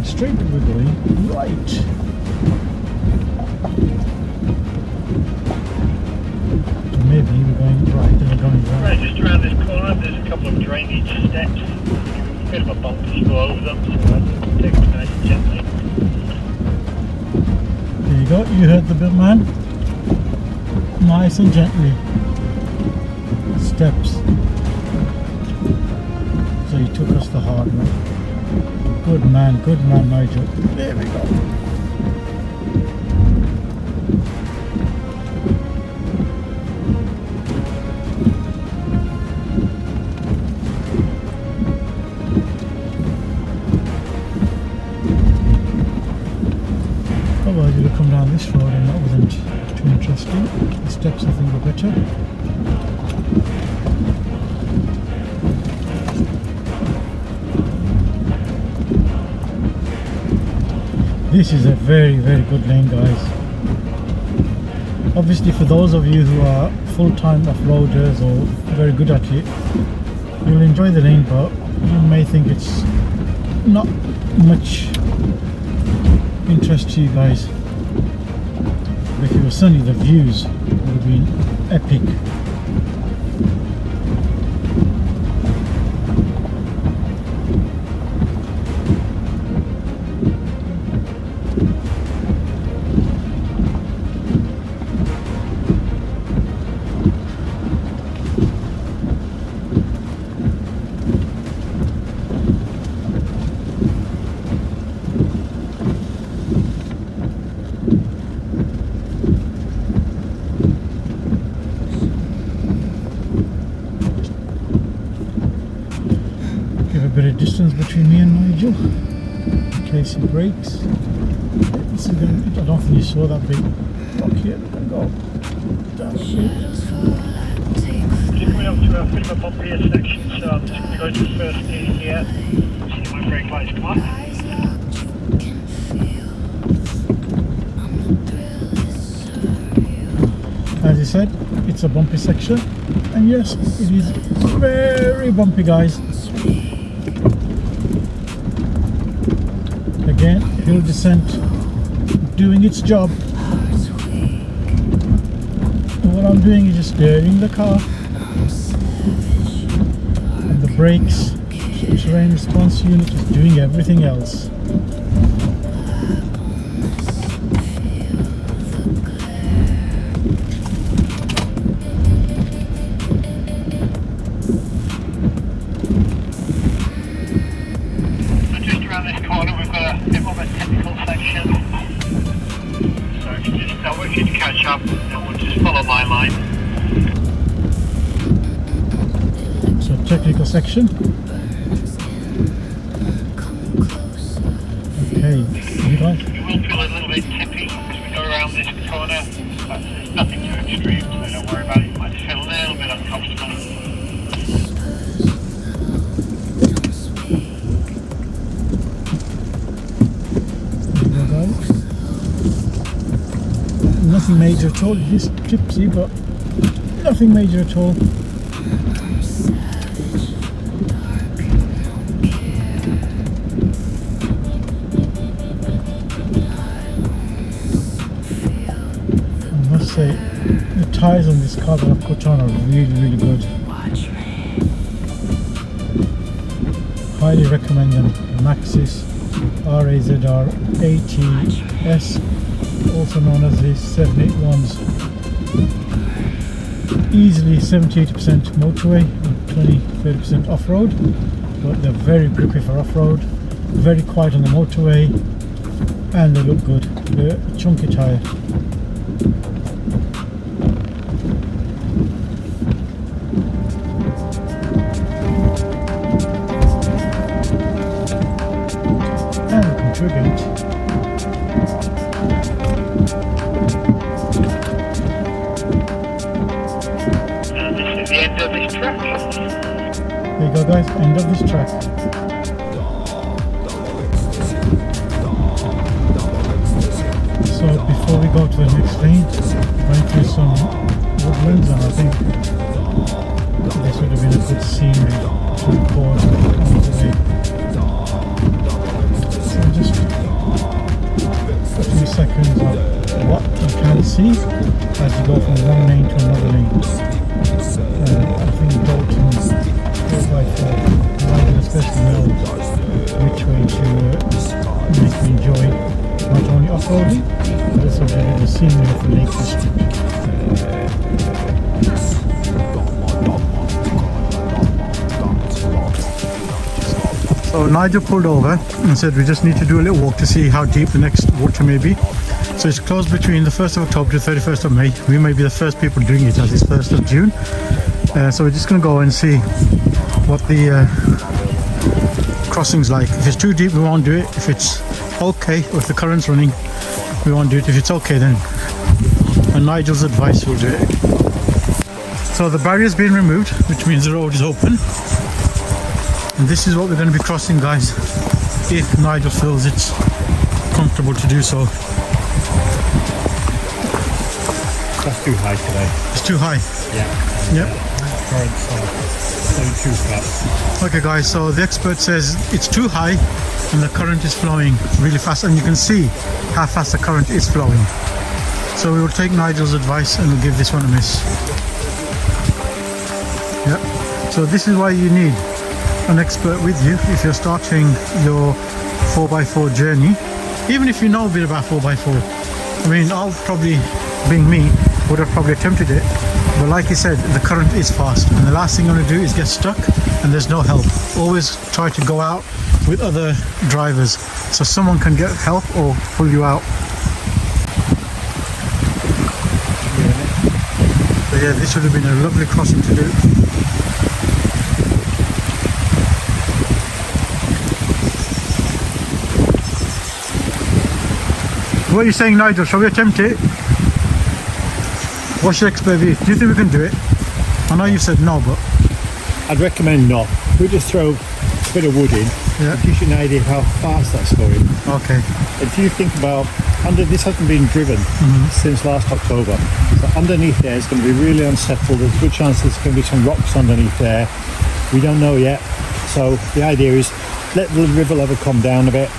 Straight, but we're going right. Maybe we're going right and we're going right. Right, just around this corner, there's a couple of drainage steps. A bit of a bump as you go over them, so I'll take them nice and gently. There you go, you heard the bit, man. Nice and gently. Steps. So he took us the hard way. Good man, Nigel. There we go. Otherwise you'll come down this road and that wasn't too interesting. The steps I think were better. This is a very, very good lane, guys. Obviously, for those of you who are full-time off-roaders or very good at it, you'll enjoy the lane, but you may think it's not much interest to you guys. But if it was sunny, the views would have been epic. Give a bit of distance between me and Nigel in case he brakes. This is going, I don't think you saw that big rock here. We're going to go down here. Just coming up to a bit of a bumpier section, so I'm just going to go to first gear here. See my brake lights come on. As I said, it's a bumpy section, and yes, it is very bumpy, guys. Again, hill descent doing its job. And what I'm doing is just steering the car, and the brakes, terrain response unit is doing everything else. Catch up, and we'll just follow my line. So technical section. Okay, you guys. It will feel a little bit tippy as we go around this corner, but there's nothing too extreme, so don't worry about it. It might feel a little bit uncomfortable. There you go, guys. Nothing major at all. It is tipsy, but nothing major at all. I must say, the tyres on this car that I've put on are really, really good. Highly recommend them. Maxxis RAZR ATS, also known as the 781s. Easily 70-80% motorway and 20-30% off-road, but they're very grippy for off-road, very quiet on the motorway, and they look good. They're a chunky tyre. And we come to a gate. There you go, guys, end of this track. So before we go to the next lane, going through some woodlands, and I think this would have been a good scenery to record on today. So just a few seconds of what you can see as you go from one lane to another lane. I think Dalton 4x4, Nigel especially know which way to make me enjoy not only off-roading, but also the scenery of the Lake District. So Nigel pulled over and said we just need to do a little walk to see how deep the next water may be. So it's closed between the 1st of October to 31st of May. We may be the first people doing it as it's 1st of June. So we're just going to go and see what the crossing's like. If it's too deep, we won't do it. If it's okay, or if the current's running, we won't do it. If it's okay, then on Nigel's advice, we'll do it. So the barrier's been removed, which means the road is open. And this is what we're going to be crossing, guys, if Nigel feels it's comfortable to do so. That's too high today. It's too high. Yeah. Yep. Current's going too fast. Okay guys, so the expert says it's too high and the current is flowing really fast, and you can see how fast the current is flowing. So we will take Nigel's advice and we'll give this one a miss. Yeah. So this is why you need an expert with you if you're starting your 4x4 journey. Even if you know a bit about 4x4. I mean, I'll probably, being me, would have probably attempted it. But like you said, the current is fast, and the last thing you want to do is get stuck and there's no help. Always try to go out with other drivers so someone can get help or pull you out. But yeah, this would have been a lovely crossing to do. What are you saying, Nigel? Shall we attempt it? What's your expert view? Do you think we can do it? I know you said no, but I'd recommend not. We just throw a bit of wood in. Yeah. It gives you an idea of how fast that's going. okay. If you think about, this hasn't been driven since last October. So underneath there is going to be really unsettled. There's a good chance there's going to be some rocks underneath there. We don't know yet. So the idea is let the river level come down a bit,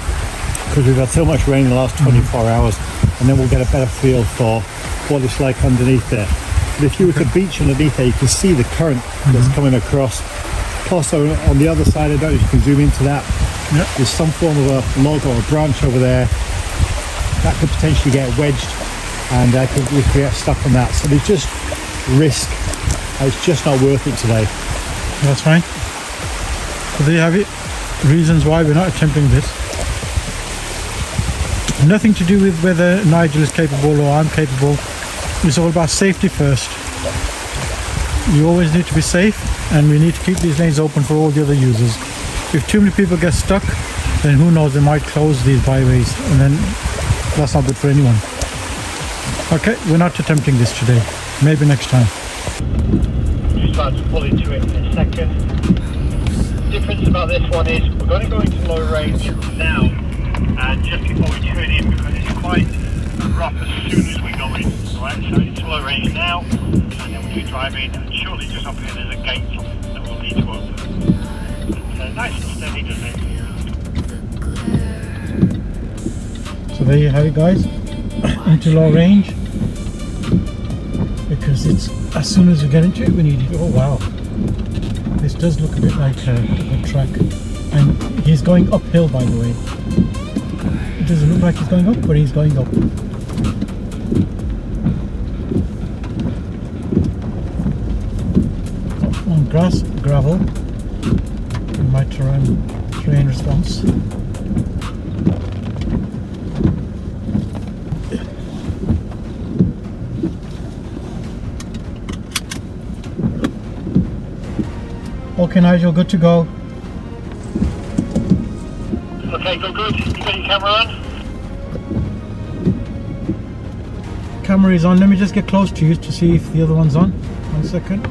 because we've had so much rain in the last 24 hours, and then we'll get a better feel for what it's like underneath there. But if you were to beach underneath there, you can see the current that's coming across. Plus on the other side, I don't know if you can zoom into that. Yep. There's some form of a log or a branch over there that could potentially get wedged, and we could get stuck on that. So there's just risk. It's just not worth it today. That's fine. So there you have it. Reasons why we're not attempting this. Nothing to do with whether Nigel is capable or I'm capable. It's all about safety first. You always need to be safe, and we need to keep these lanes open for all the other users. If too many people get stuck, then who knows, they might close these byways, and then that's not good for anyone. Okay, we're not attempting this today. Maybe next time. Just trying to pull into it in a second. The difference about this one is we're going to go into low range now, and just before we turn in, because it's quite rough as soon as we go in. Right, so into low range now, and then we'll be driving, and shortly just up here there's a gate that we'll need to open. It's nice and steady, doesn't it? So there you have it, guys. Into low range, because it's as soon as we get into it we need it. Oh wow, this does look a bit like a track, and he's going uphill, by the way. It doesn't look like he's going up, but he's going up. On grass, gravel, in my terrain response. Okay, Nigel, good to go. Okay, good. You got your camera on? Camera is on. Let me just get close to you to see if the other one's on. 1 second.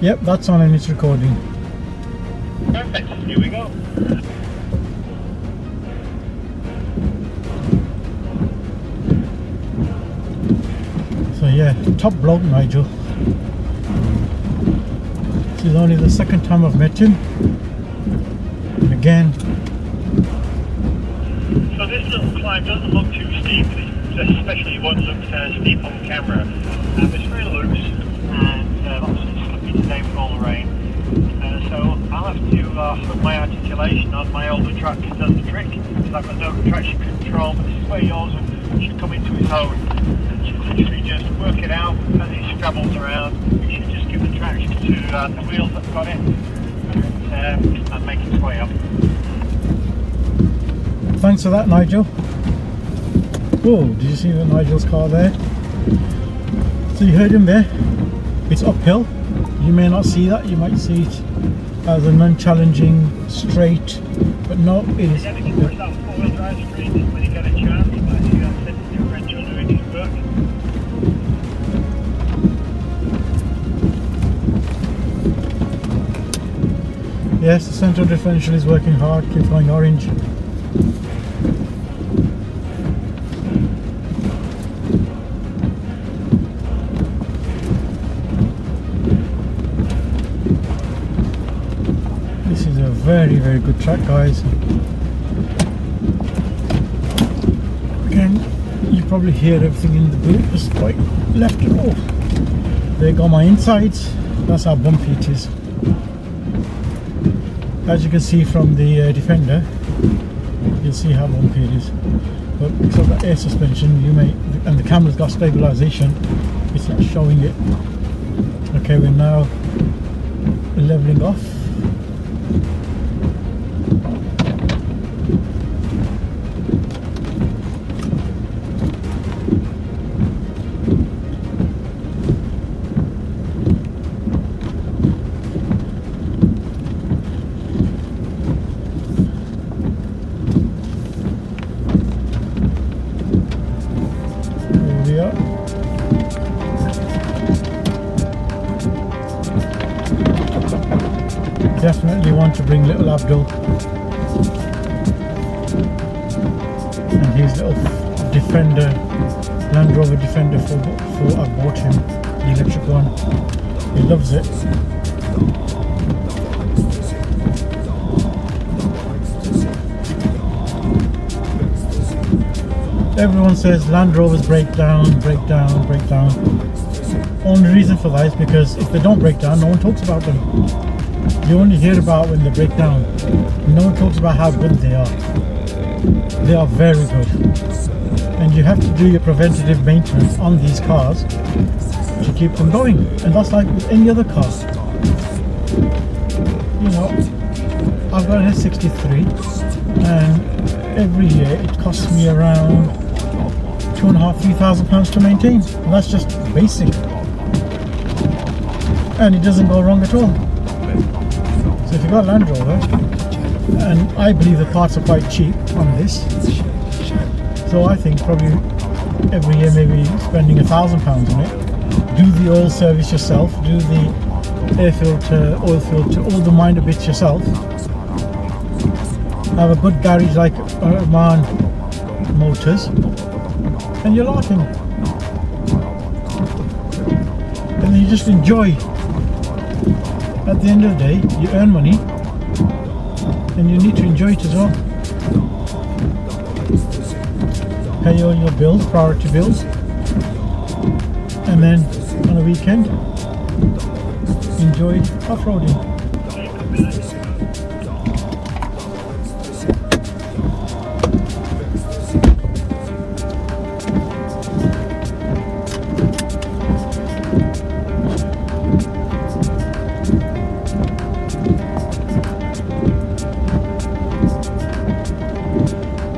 Yep, that's on and it's recording. Perfect. Here we go. So yeah, top bloke Nigel. This is only the second time I've met him. And again. So this little climb doesn't look too steep, especially one looks steep on camera. It's very loose, and obviously it's slippy today with all the rain. So I'll have to hook my articulation on my older truck that does the trick, because I've got no traction control, but this is where yours should come into its own. And should literally just work it out as it scrabbles around. We should just give the traction to the wheels that got it, and make its way up. Thanks for that, Nigel. Oh, did you see the Nigel's car there? So you heard him there. It's uphill. You may not see that. You might see it as a non-challenging straight, but no, it is. If you push that four-wheel drive screen when you get a chance, you might see that set differential doing its work. Yes, the central differential is working hard, keep going orange. This is a very, very good track, guys. Again, you probably hear everything in the boot, just quite left and off. There go my insides, that's how bumpy it is. As you can see from the Defender, you'll see how bumpy it is. But because of the air suspension, and the camera's got stabilization, it's not showing it. Okay, we're now leveling off. Definitely want to bring little Abdul and his little Defender, Land Rover Defender 4. I bought him, the electric one. He loves it. Everyone says Land Rovers break down. Only reason for that is because if they don't break down, no one talks about them. You only hear about when they break down. No one talks about how good they are. They are very good. And you have to do your preventative maintenance on these cars to keep them going. And that's like with any other car. You know, I've got an S63 and every year it costs me around £2,500–3,000 to maintain. And that's just basic. And it doesn't go wrong at all. So if you've got Land Rover, and I believe the parts are quite cheap on this, so I think probably every year maybe spending £1,000 on it, do the oil service yourself, do the air filter, oil filter, all the minor bits yourself, have a good garage like Oman Motors, and you're laughing. And then you just enjoy. At the end of the day, you earn money and you need to enjoy it as well. Pay all your bills, priority bills, and then on a weekend, enjoy off-roading.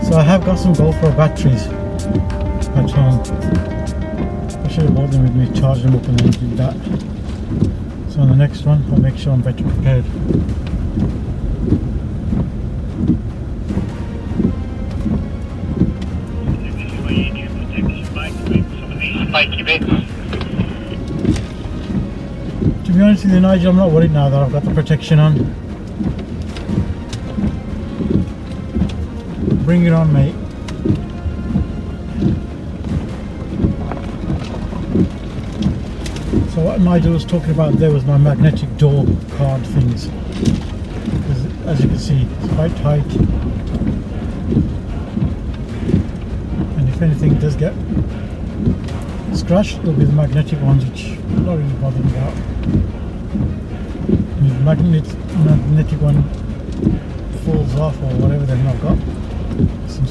So I have got some GoPro batteries at home. I should have brought them with me, charge them up and then do that. So on the next one, I'll make sure I'm better prepared. This is where you need protection, Mike, with some of these spiky bits. To be honest with you, Nigel, I'm not worried now that I've got the protection on. Bring it on, mate. So what Nigel was talking about there was my magnetic door card things. Because as you can see, it's quite tight. And if anything does get scratched, it'll be the magnetic ones, which I'm not really bothered about. And if the magnetic one falls off or whatever, then I've got some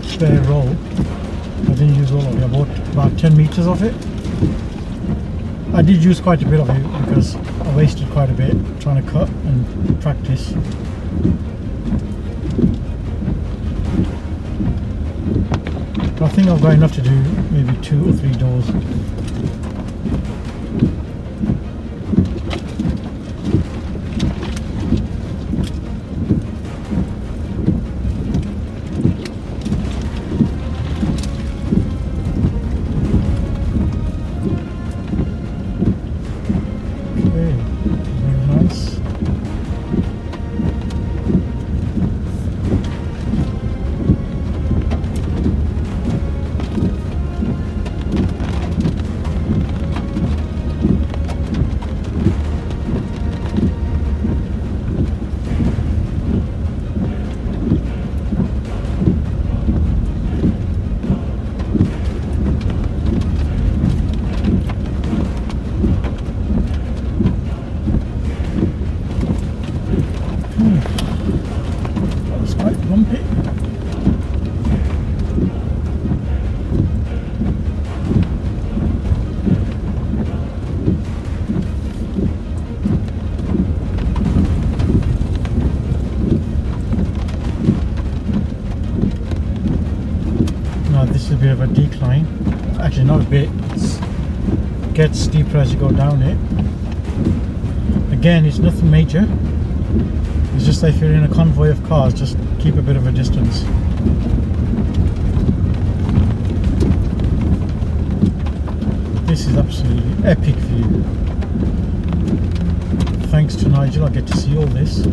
spare roll. I didn't use all of it. I bought about 10 meters of it. I did use quite a bit of it because I wasted quite a bit trying to cut and practice. But I think I've got enough to do maybe 2 or 3 doors. of a decline. Actually, not a bit. It gets steeper as you go down it. Again, it's nothing major. It's just that if you're in a convoy of cars, just keep a bit of a distance. This is absolutely epic view. Thanks to Nigel, I get to see all this.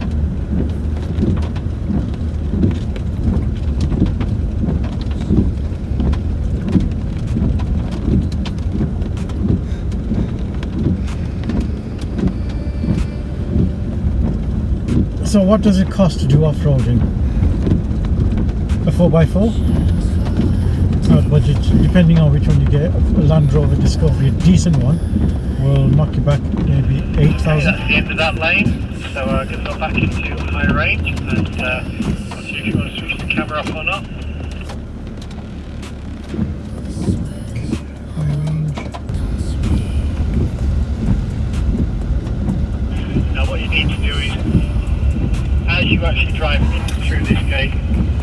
So what does it cost to do off-roading? A 4x4? Budget, depending on which one you get. A Land Rover Discovery, a decent one, will knock you back maybe 8,000. That's the end of that lane, so I'm going to go back into high range and I'll see if you want to switch the camera off or not. High range. Now what you need to do is, as you actually drive in through this gate,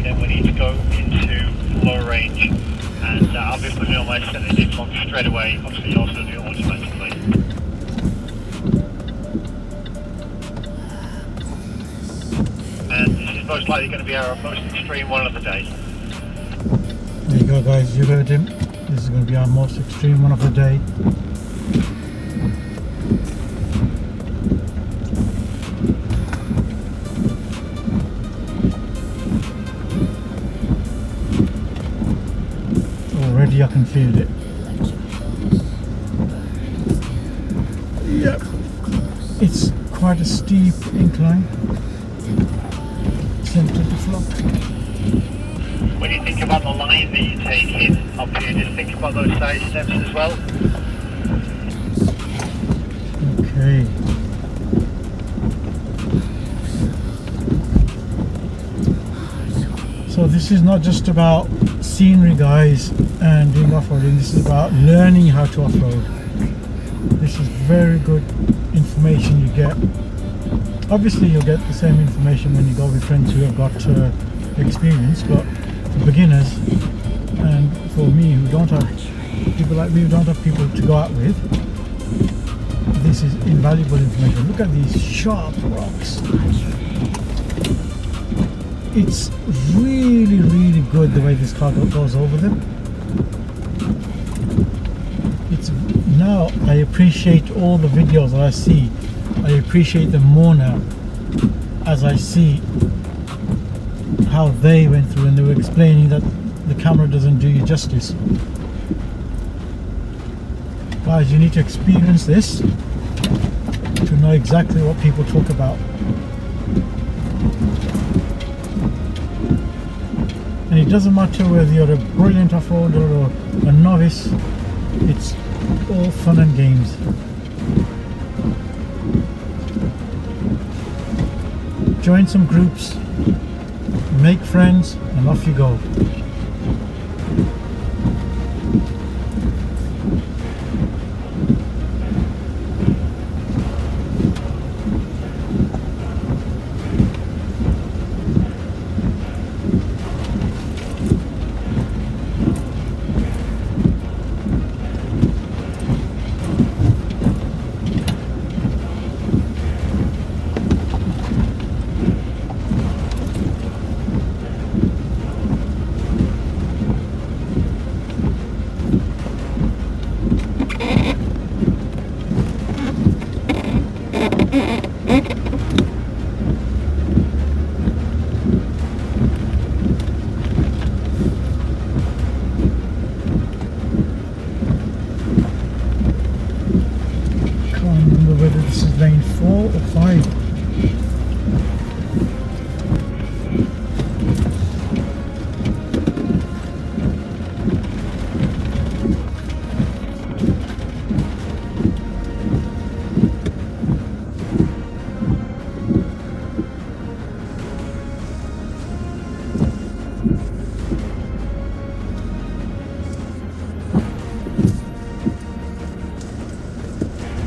then we need to go into low range, and I'll be putting on my center diff lock straight away. Obviously you also do it automatically. And this is most likely going to be our most extreme one of the day. There you go, guys, you heard him. This is going to be our most extreme one of the day. Already I can feel it. Yep. It's quite a steep incline. Center diff lock. When you think about the line that you take in up here, just think about those side steps as well. Okay. So this is not just about scenery, guys, and doing off-roading. This is about learning how to off-road. This is very good information you get. Obviously you'll get the same information when you go with friends who have got experience, but for beginners and for me who don't have people like me who don't have people to go out with, this is invaluable information. Look at these sharp rocks. It's really, really good the way this car goes over them. It's now I appreciate all the videos that I see. I appreciate them more now as I see how they went through, and they were explaining that the camera doesn't do you justice. Guys, you need to experience this to know exactly what people talk about. And it doesn't matter whether you're a brilliant off-roader or a novice, it's all fun and games. Join some groups, make friends, and off you go. Whether this is lane 4 or 5.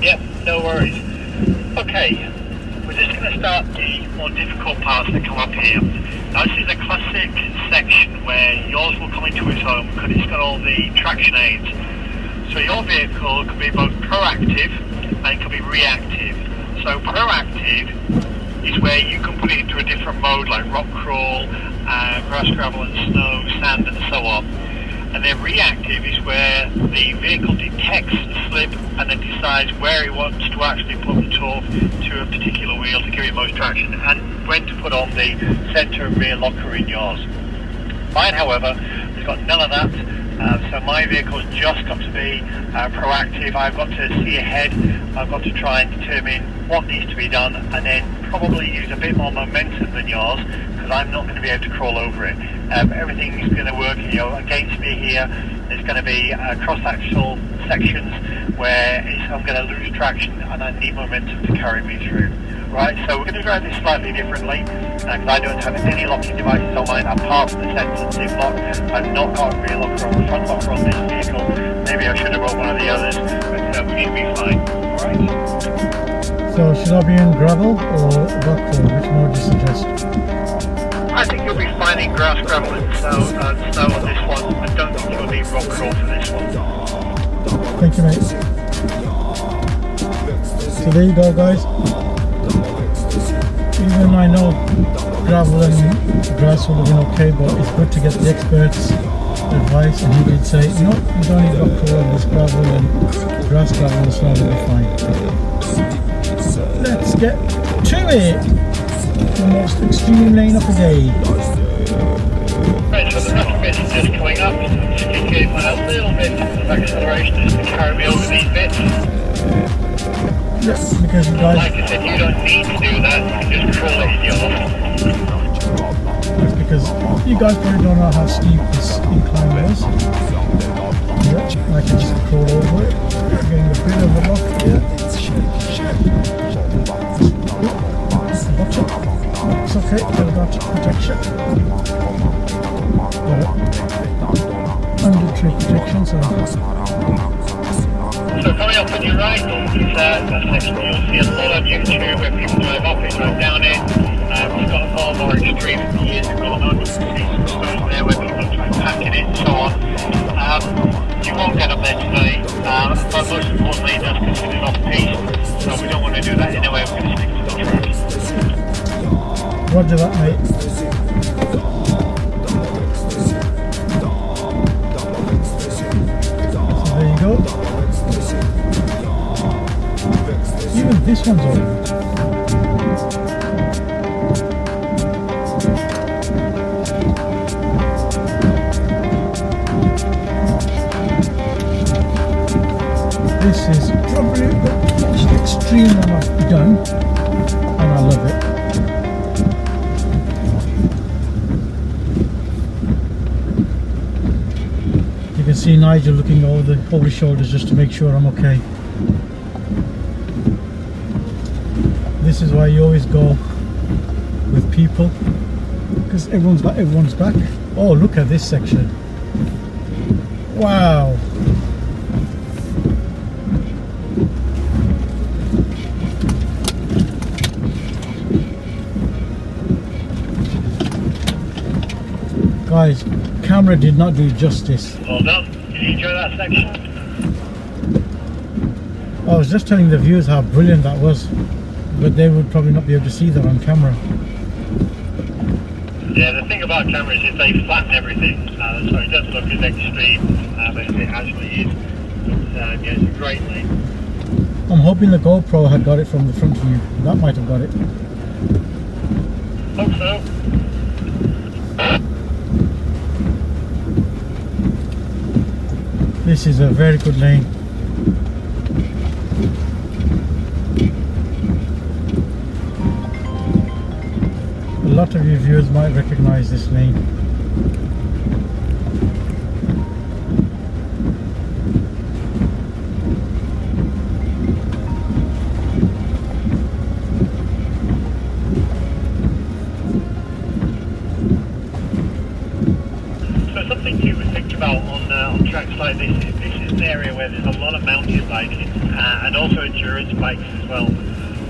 Yep, no worries. Okay, we're just going to start the more difficult parts that come up here. Now this is a classic section where yours will come into its own because it's got all the traction aids. So your vehicle can be both proactive and it can be reactive. So proactive is where you can put it into a different mode like rock crawl, grass, gravel and snow, sand and so on. And then reactive is where the vehicle detects the slip and then decides where it wants to actually put the torque to a particular wheel to give it most traction and when to put on the centre and rear locker in yours. Mine, however, has got none of that. So my vehicle's just got to be proactive. I've got to see ahead. I've got to try and determine what needs to be done and then probably use a bit more momentum than yours because I'm not going to be able to crawl over it. Everything is going to work against me here. There's going to be cross-axle sections where I'm going to lose traction and I need momentum to carry me through. Right, so we're going to drive this slightly differently because I don't have any locking devices on mine apart from the sensitive lock. I've not got a rear locker or a front locker on this vehicle. Maybe I should have brought one of the others, but we should be fine. Alright. So should I be in gravel or rock crawl? Which more do you suggest? I think you'll be fine in grass, gravel and snow on this one. I don't think you'll need rock crawl for this one. Thank you, mate. So there you go, guys. Even I know gravel and grass would have been okay, but it's good to get the experts' advice, and he did say, no, you don't need rock crawl on this gravel and grass, gravel and snow will be fine. Let's get to it! The most extreme lane of the day. Right, so the rocky bits are just coming up. Just kicking a little bit of acceleration just to carry me over these bits. Yes, because you guys... Like I said, you don't need to do that. You can just crawl it in yours. That's because you guys probably don't know how steep this incline was. Yeah, I can just crawl over it. Getting a bit of a lock. Yeah. Watch it. It's okay, got about protection. Got it. Under tree protection, so... So coming up on your right, is a section you'll see a lot on YouTube where people drive up it, drive down it. It's got a far more extreme as the years have gone on. You can see some stones there where people try packing it and so on. You won't get up there today, but most importantly, that's considered off-piste, so we don't want to do that anyway. We're going to stick to the track. Roger that, mate. So there you go. Even this one's on. This is probably the most extreme one I've done, and I love it. You can see Nigel looking over his shoulders just to make sure I'm okay. This is why you always go with people, because everyone's got everyone's back. Oh, look at this section. Wow. Guys, camera did not do justice. Well done. Did you enjoy that section? I was just telling the viewers how brilliant that was, but they would probably not be able to see that on camera. Yeah, the thing about cameras is they flatten everything, so it doesn't look as extreme as it actually is. But yeah, it's a great lane. I'm hoping the GoPro had got it from the front view. That might have got it. Hope so. This is a very good lane. A lot of you viewers might recognize this lane. So something to think about on tracks like this is an area where there's a lot of mountain biking and also endurance bikes as well.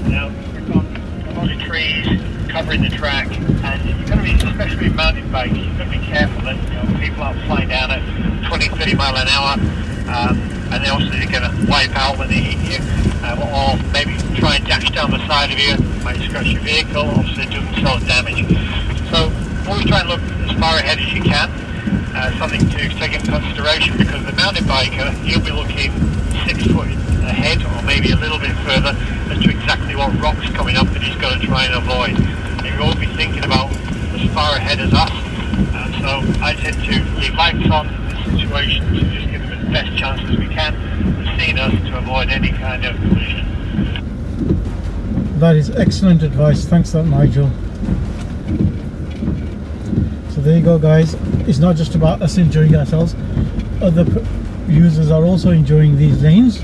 Now we've got a lot of trees, covering the track, and you've got to be, especially with mountain bikes, you've got to be careful that people aren't flying down at 20-30 mile an hour, and they also are going to wipe out when they hit you, or maybe try and dash down the side of you, might scratch your vehicle, obviously do themselves damage. So always try and look as far ahead as you can, something to take into consideration, because the mountain biker, he'll be looking 6 foot ahead or maybe a little bit further as to exactly what rock's coming up that he's got to try and avoid. And he won't be thinking about as far ahead as us. So I tend to leave lights on in this situation to just give them as best chance as we can of seeing us to avoid any kind of collision. That is excellent advice. Thanks for that, Nigel. So there you go, guys. It's not just about us enjoying ourselves. Other users are also enjoying these lanes,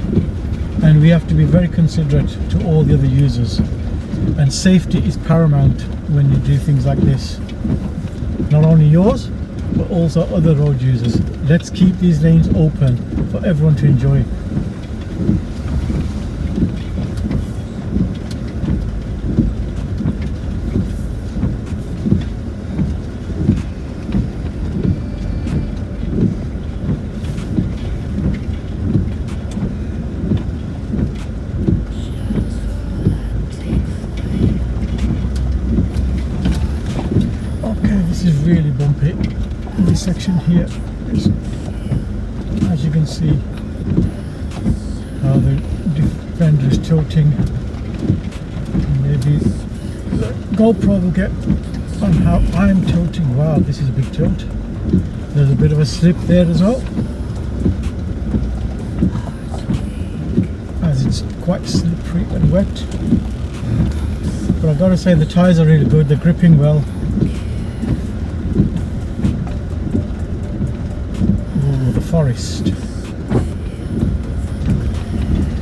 and we have to be very considerate to all the other users. And safety is paramount when you do things like this. Not only yours, but also other road users. Let's keep these lanes open for everyone to enjoy. This is really bumpy. This section here is, as you can see, how the fender is tilting. Maybe the GoPro will get on how I'm tilting. Wow, this is a big tilt. There's a bit of a slip there as well, as it's quite slippery and wet. But I've got to say the tyres are really good, they're gripping well. Ooh, the forest.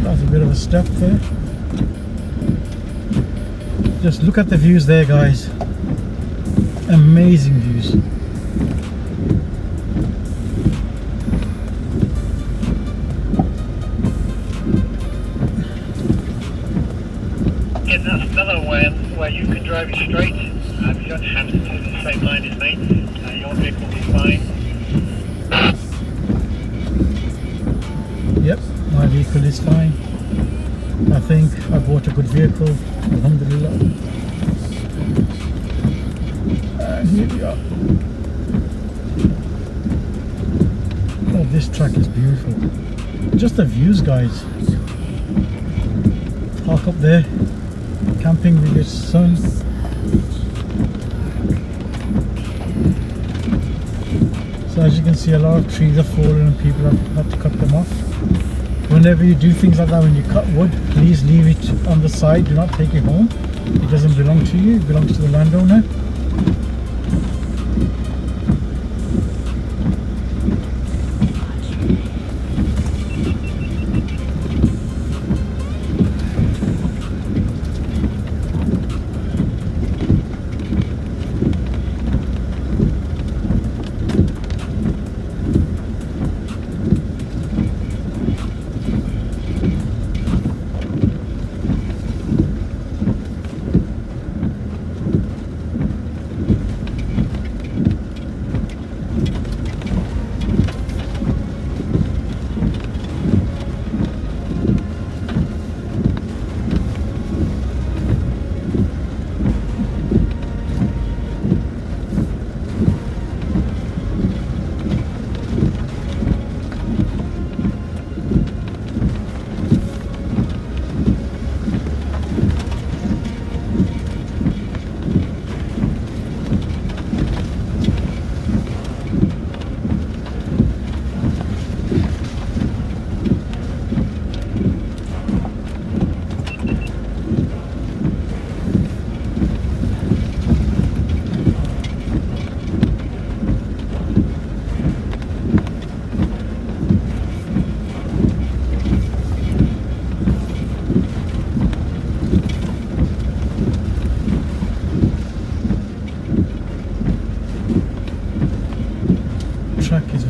That's a bit of a step there. Just look at the views there, guys. Amazing views. Again, that's another way where you can drive it straight. You don't have to do the same line as me. Your vehicle will be fine. Yep, my vehicle is fine. I think I bought a good vehicle, alhamdulillah. And here we are. Oh, this track is beautiful. Just the views, guys. Park up there, camping with your son. So as you can see, a lot of trees are falling and people have had to cut them off. Whenever you do things like that, when you cut wood, please leave it on the side. Do not take it home. It doesn't belong to you, it belongs to the landowner.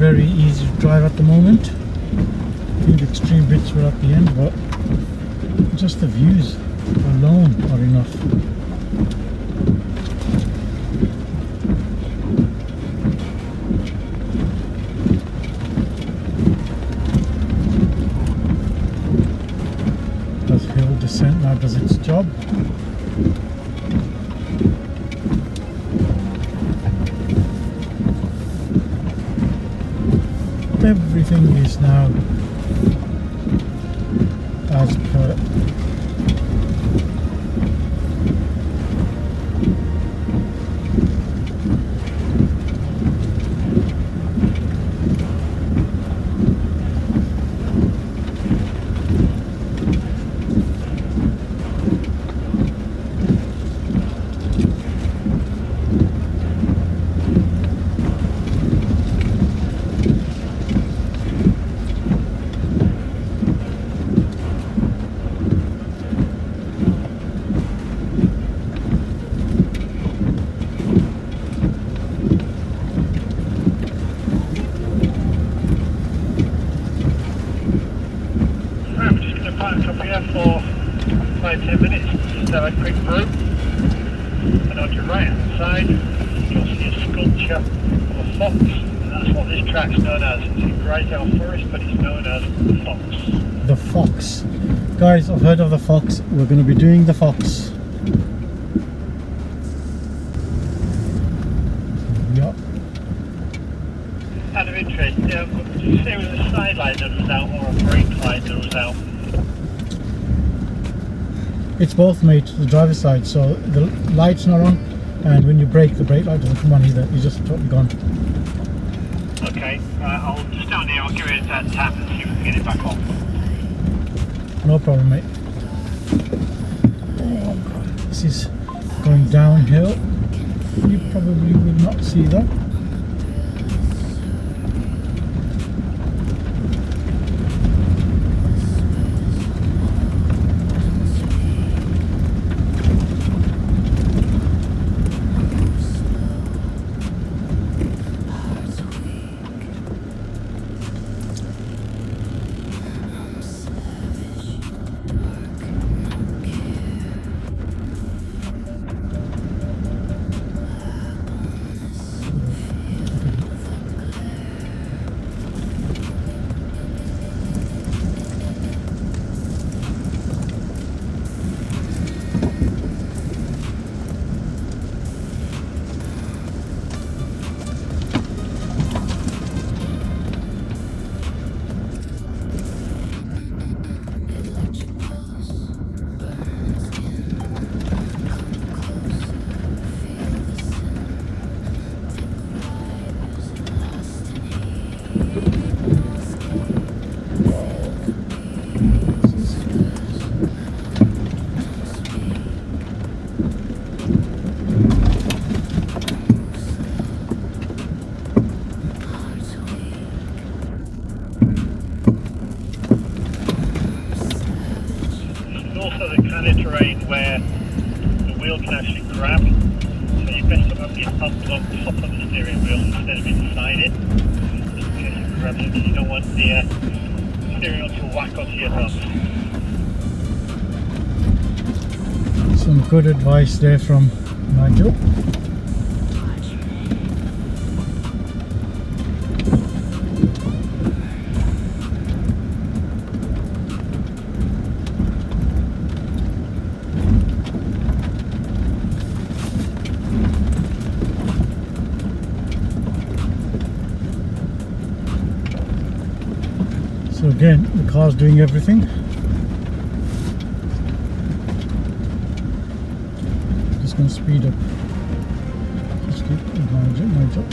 Very easy to drive at the moment. I think the extreme bits were at the end, but just the views alone are enough. now does its job. Everything is now as per. For 5-10 minutes, just have a quick brew, and on your right hand side you'll see a sculpture of a fox, and that's what this track's known as. It's in Nigel Forest, but it's known as the Fox. The Fox. Guys, I've heard of the Fox. We're going to be doing the Fox. Yep. Out of interest, did you say it was a sideline that was out or a brake light that was out? It's both, mate, the driver's side, so the light's not on, and when you brake, the brake light doesn't come on either. It's just totally gone. Okay, I'll just down here, I'll give it that tap and see if we can get it back on. No problem, mate. Oh god, this is going downhill. You probably will not see that. Where the wheel can actually grab, so you best have your thumbs on top of the steering wheel instead of inside it, just in case it grabs it, because you don't want the steering wheel to whack onto your thumbs. Some good advice there from Nigel. So again, the car's doing everything. Just going to speed up. Just keep Nigel.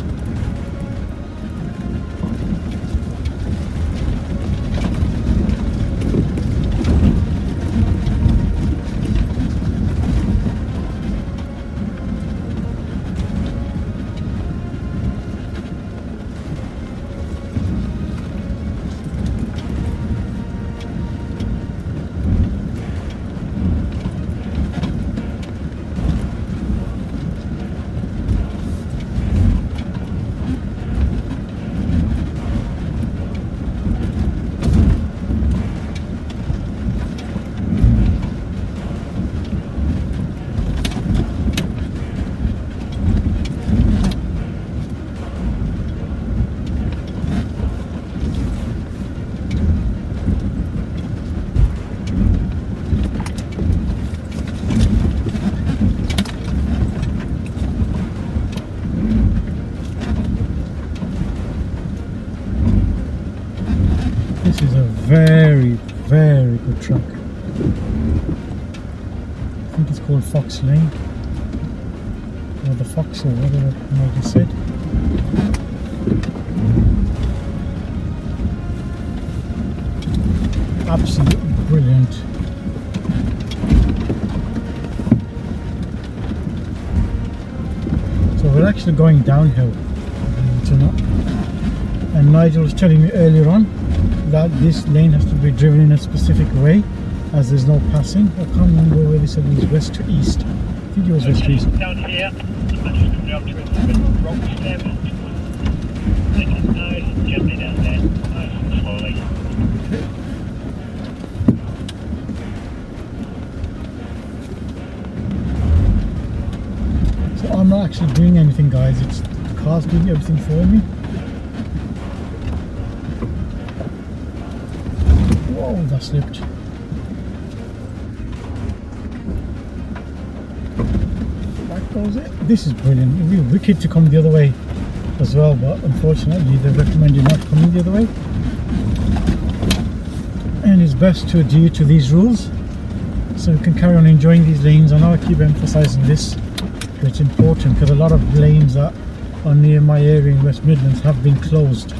This is a very, very good track. I think it's called Fox Lane. Or the Fox, or whatever I just said. Absolutely brilliant. So we're actually going downhill, believe it or not. And Nigel was telling me earlier on that this lane has to be driven in a specific way, as there's no passing. I can't remember where they said it was west to east. I think it was west to east. Down here, I'm just coming up to it with a rock step. Take it nice and gently down there, nice and slowly. So I'm not actually doing anything, guys. It's the car's doing everything for me. Whoa, that slipped. That goes it. This is brilliant. It'd be wicked to come the other way as well, but unfortunately they recommended not coming the other way. And it's best to adhere to these rules so we can carry on enjoying these lanes. I know I keep emphasising this, but it's important because a lot of lanes that are near my area in West Midlands have been closed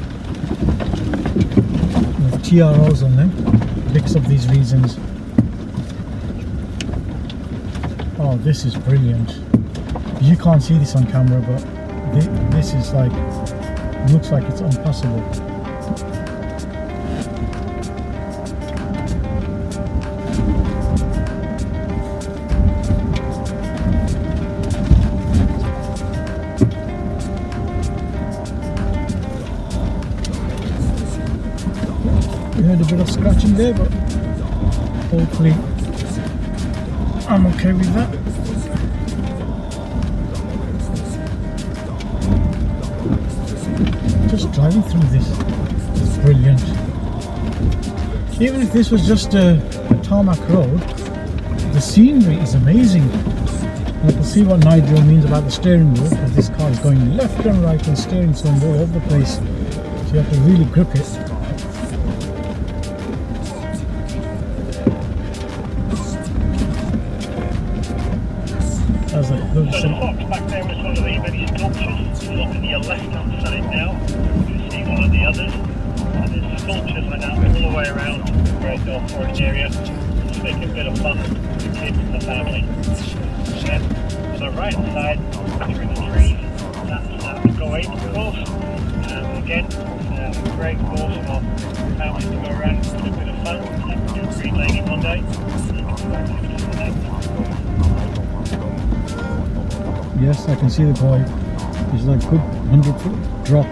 with TROs on them because of these reasons. Oh, this is brilliant. You can't see this on camera, but this is like, looks like it's unpassable. We heard a bit of scratching there, but hopefully I'm okay with that. Just driving through this is brilliant. Even if this was just a tarmac road, the scenery is amazing. And I can see what Nigel means about the steering wheel, because this car is going left and right and steering so all over the place. So you have to really grip it. As a So the box back there was one of the many sculptures. You look at your left-hand side now, you see one of the others. And there's sculptures like that all the way around the Great Dalton 4x4 area. Just make a bit of fun with the kids and the family. Then on the right-hand side, through the trees, that's the Go 8 course. And again, it's a great course for families to go around and do a bit of fun. Like do a green lady one day. yes, I can see the boy. There's like a good 100-foot drop.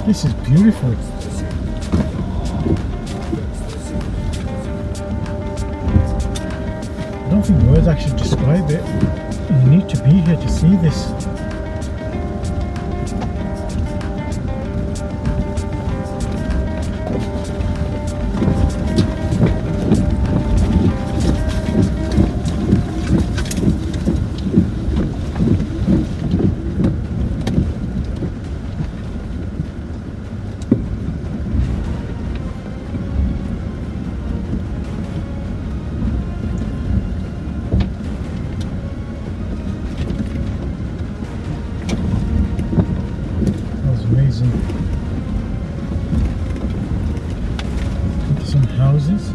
This is beautiful. I don't think words actually describe it. You need to be here to see this. Amazing. Into some houses.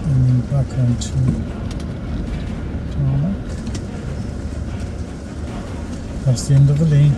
And then back onto tarmac. That's the end of the lane.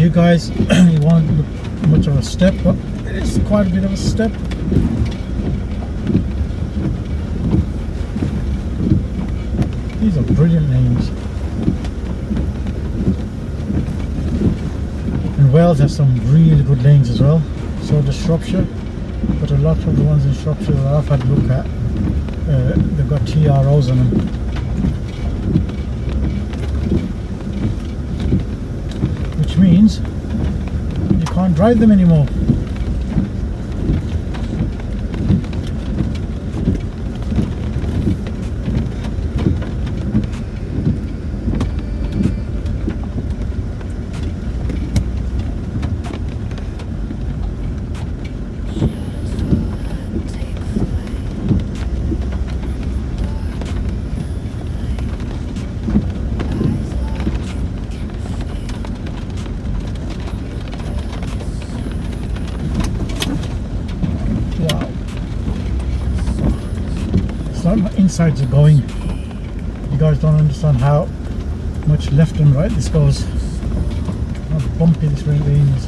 you guys, it won't look much of a step, but it's quite a bit of a step. These are brilliant names. And Wales has some really good lanes as well. So does Shropshire, but a lot of the ones in Shropshire that I've had a look at, they've got TROs on them. Which means you can't drive them anymore. My insides are going. You guys don't understand how much left and right this goes. How bumpy this lane is.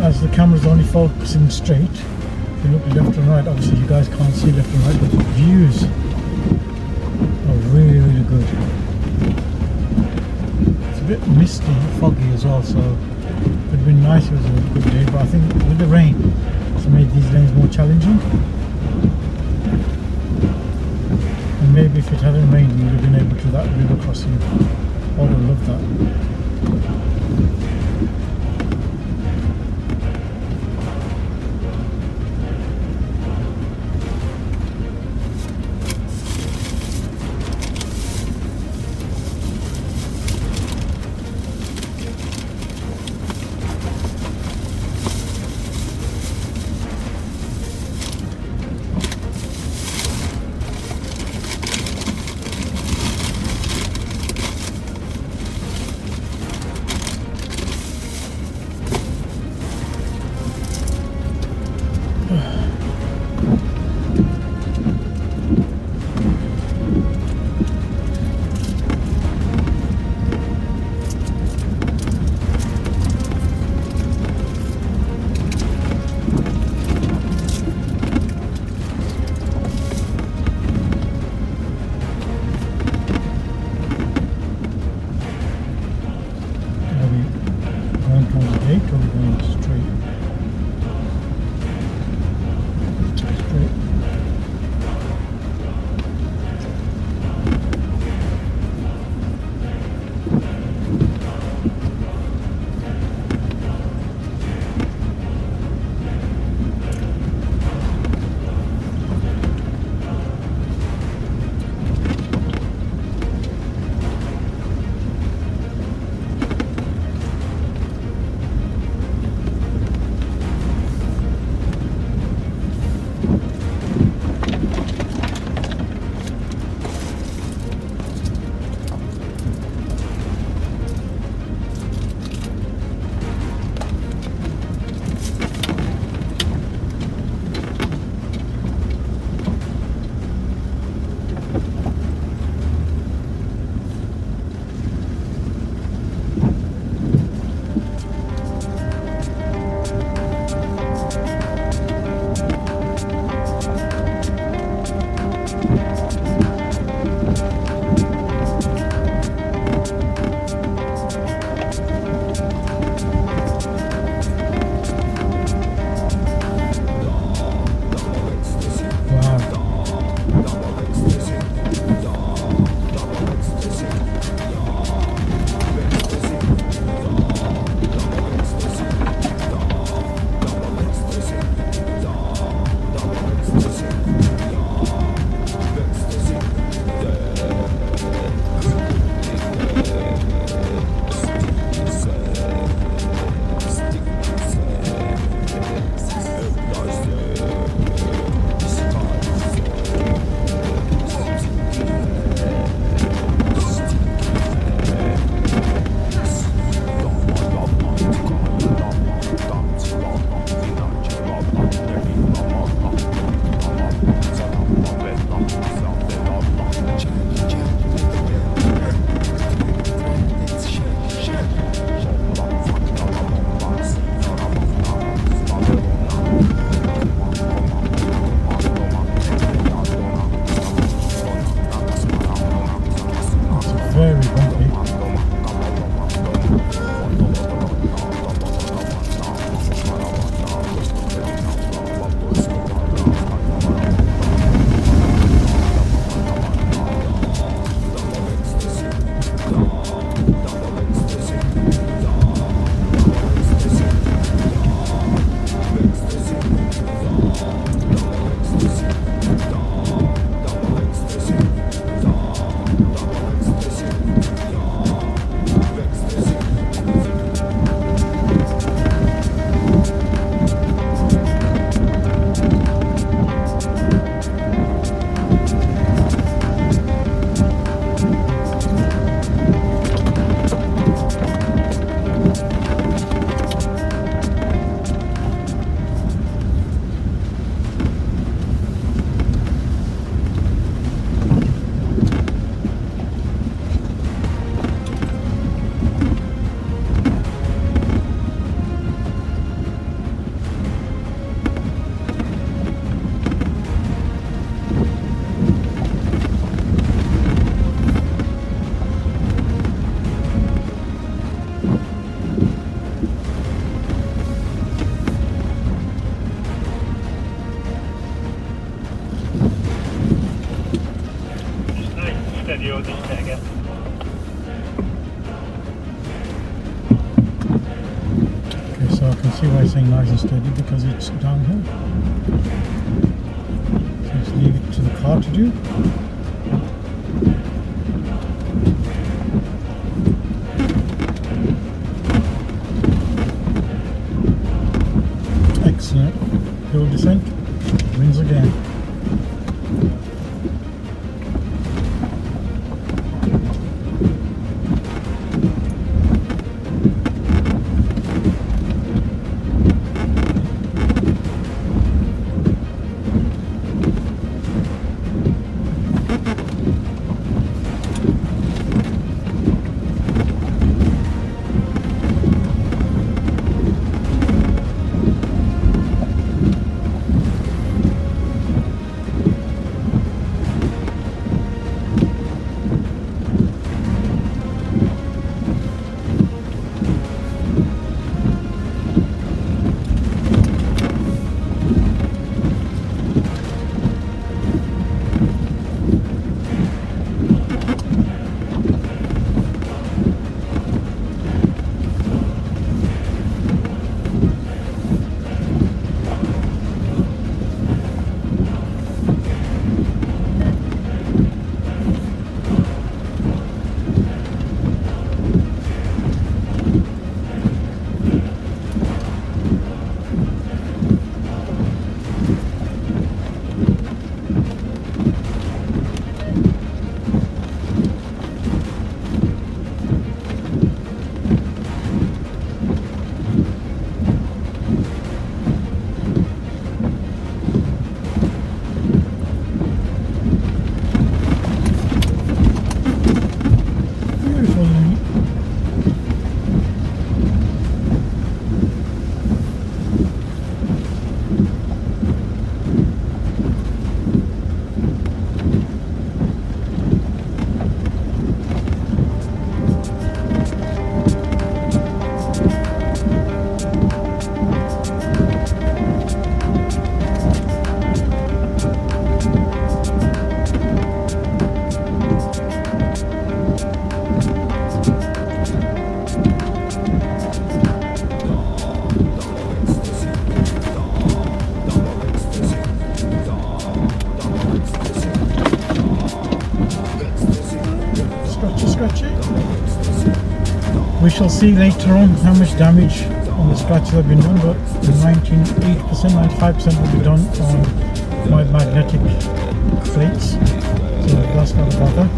As the camera's only focusing straight, if you look left and right, obviously you guys can't see left and right, but the views are really, really good. It's a bit misty and foggy as well, so it would have been nice if it was a good day, but I think with the rain, it's made these lanes more challenging. And maybe if it hadn't rained, we would have been able to do that river crossing. I would have loved that. can see why it's saying nice and steady, because it's downhill. So let's leave it to the car to do. Excellent. Hill descent. Wins again. We shall see later on how much damage on the scratches have been done, but 98%, 95% will be done on my magnetic plates, so that's not a bother.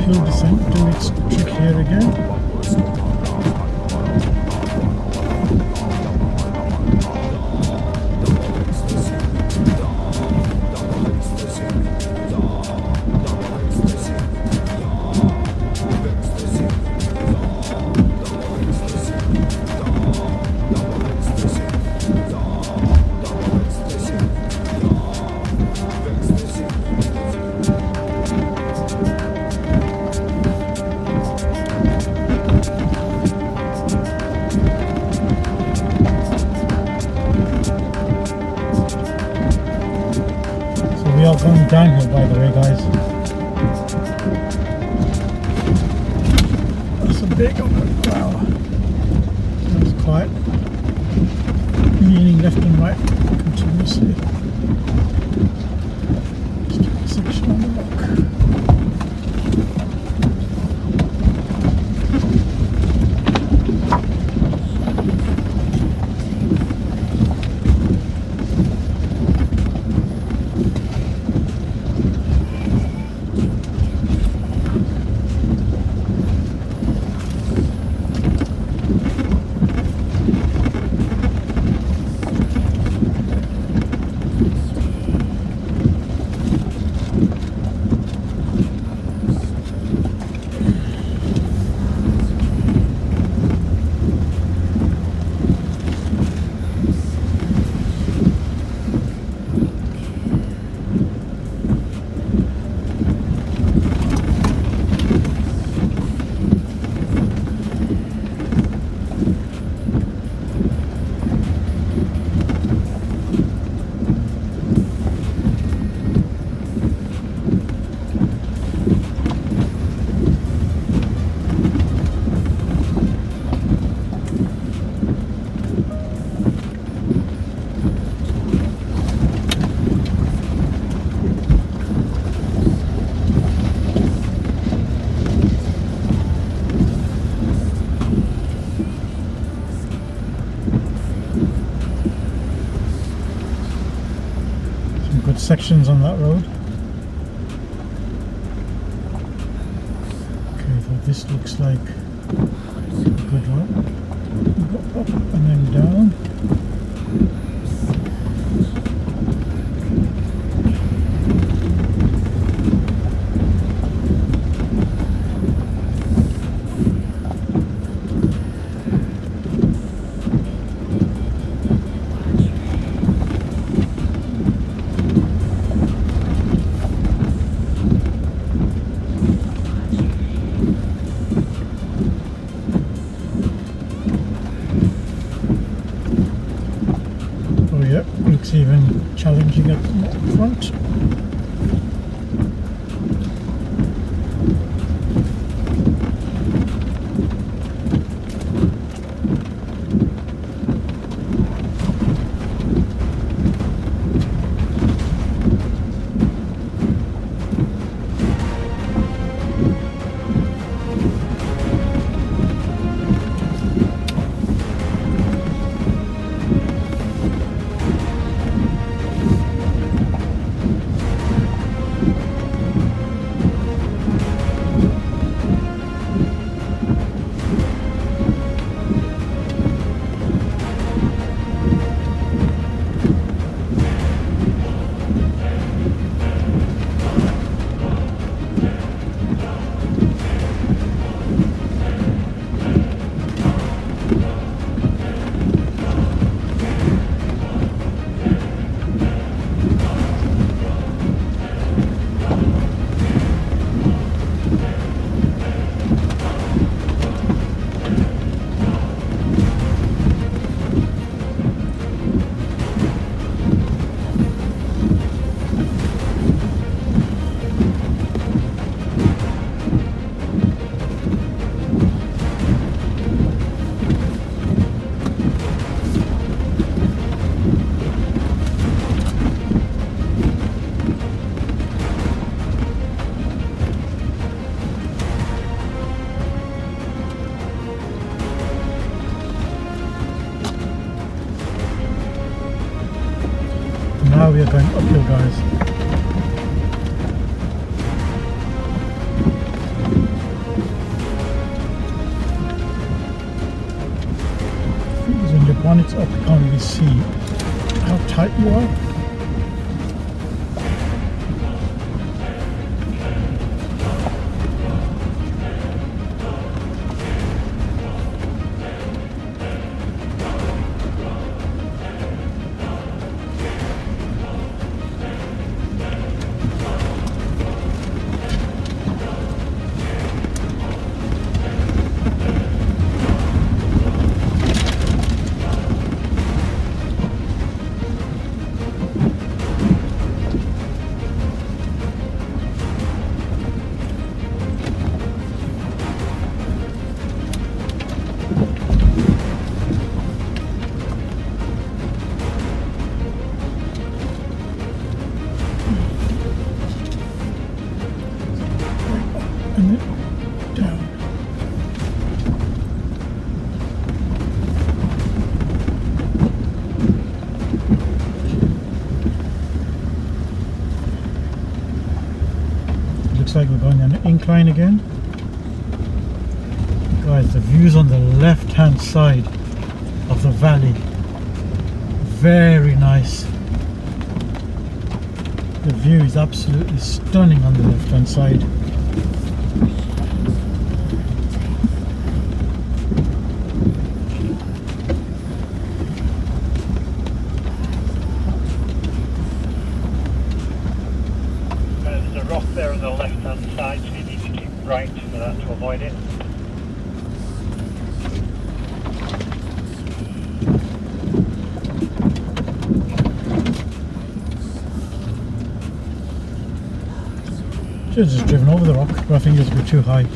Hill descent, do its trick here again. We are going downhill, by the way, guys. That's a big one. Wow. That's quite leaning left and right continuously. Just take a section on the rock. restrictions on that road. Okay, so this looks like a good one. Go up and then down. Looks even challenging at the front. Now we are going uphill, guys. Because when your bonnet's up, you can't really see how tight you are. And then down. Looks like we're going on an incline again. Guys, the views on the left hand side of the valley, very nice. The view is absolutely stunning on the left hand side. There's a rock there on the left hand side, so you need to keep right for that to avoid it. Should have just driven over the rock, but I think it's a bit too high.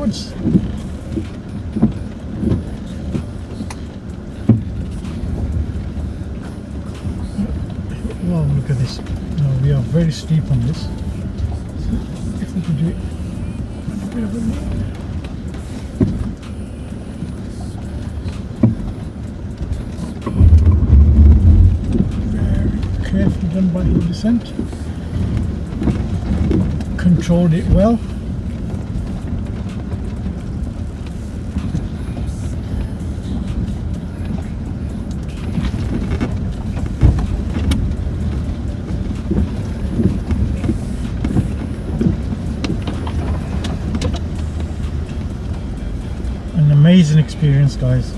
yards. Wow, look at this. No, we are very steep on this. So if we could do it a bit of a very carefully done by hill descent. Controlled it well. Amazing experience, guys.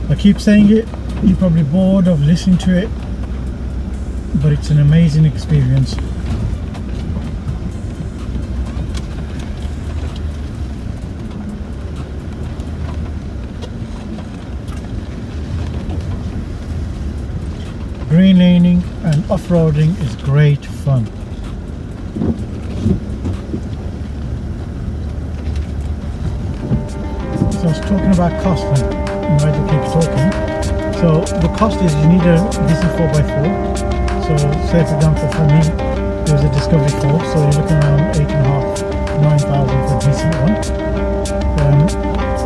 I keep saying it, you're probably bored of listening to it, but it's an amazing experience. Green laning and off-roading is great fun. So I was talking about cost when Nigel keeps talking. So the cost is you need a decent 4x4. So say for example for me there's a Discovery 4, so you're looking around 8,500 to 9,000 for a decent one,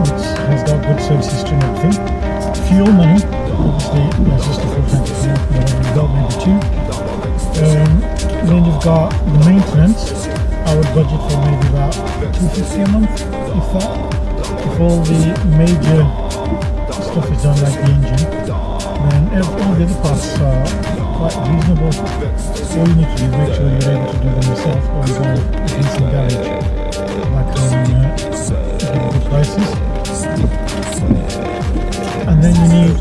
which has got good service history and everything. Fuel money, obviously that's just a full tank of fuel, you've got maybe two. Then you've got the maintenance. I would budget for maybe about $250 a month, if that. If all the major stuff is done, like the engine, then all the other parts are quite reasonable. All you need to do is make sure you're able to do them yourself, or you go to a decent garage, like get good prices. And then you need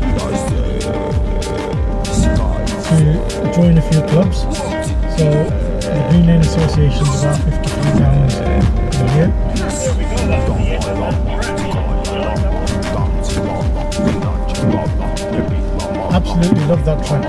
to join a few clubs. So the Green Lane Association is about £53 a year. Absolutely love that track.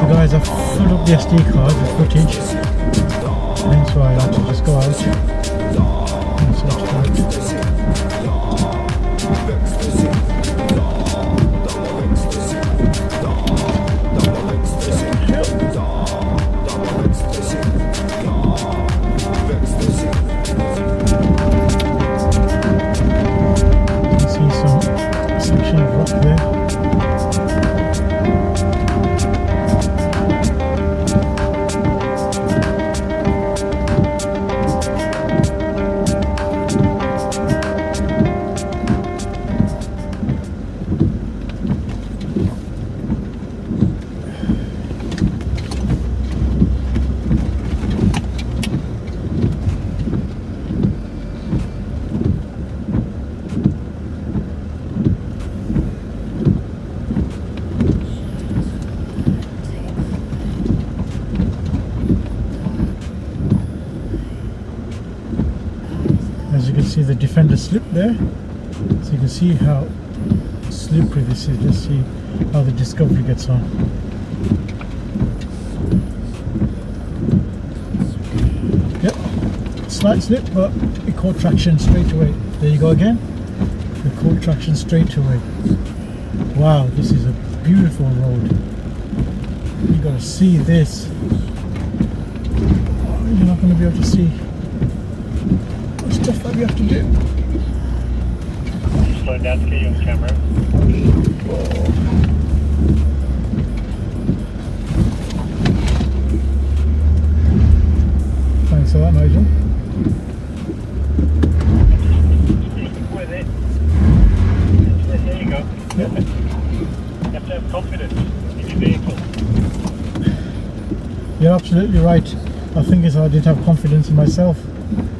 Guys, I've filled up the SD card with footage, hence why I like to just go out and sort it out. You can see some section of rock there. As you can see, the Defender slip there, so you can see how slippery this is. Just see how the Discovery gets on. Yep, slight slip, but it caught traction straight away. There you go again, it caught traction straight away. Wow, this is a beautiful road. You gotta see this. You're not going to be able to see stuff that we have to do. Slow down to get you on camera. Thanks for that, Nigel. Stick with it. There you go. Yep. You have to have confidence in your vehicle. You're absolutely right. I think it's I didn't have confidence in myself,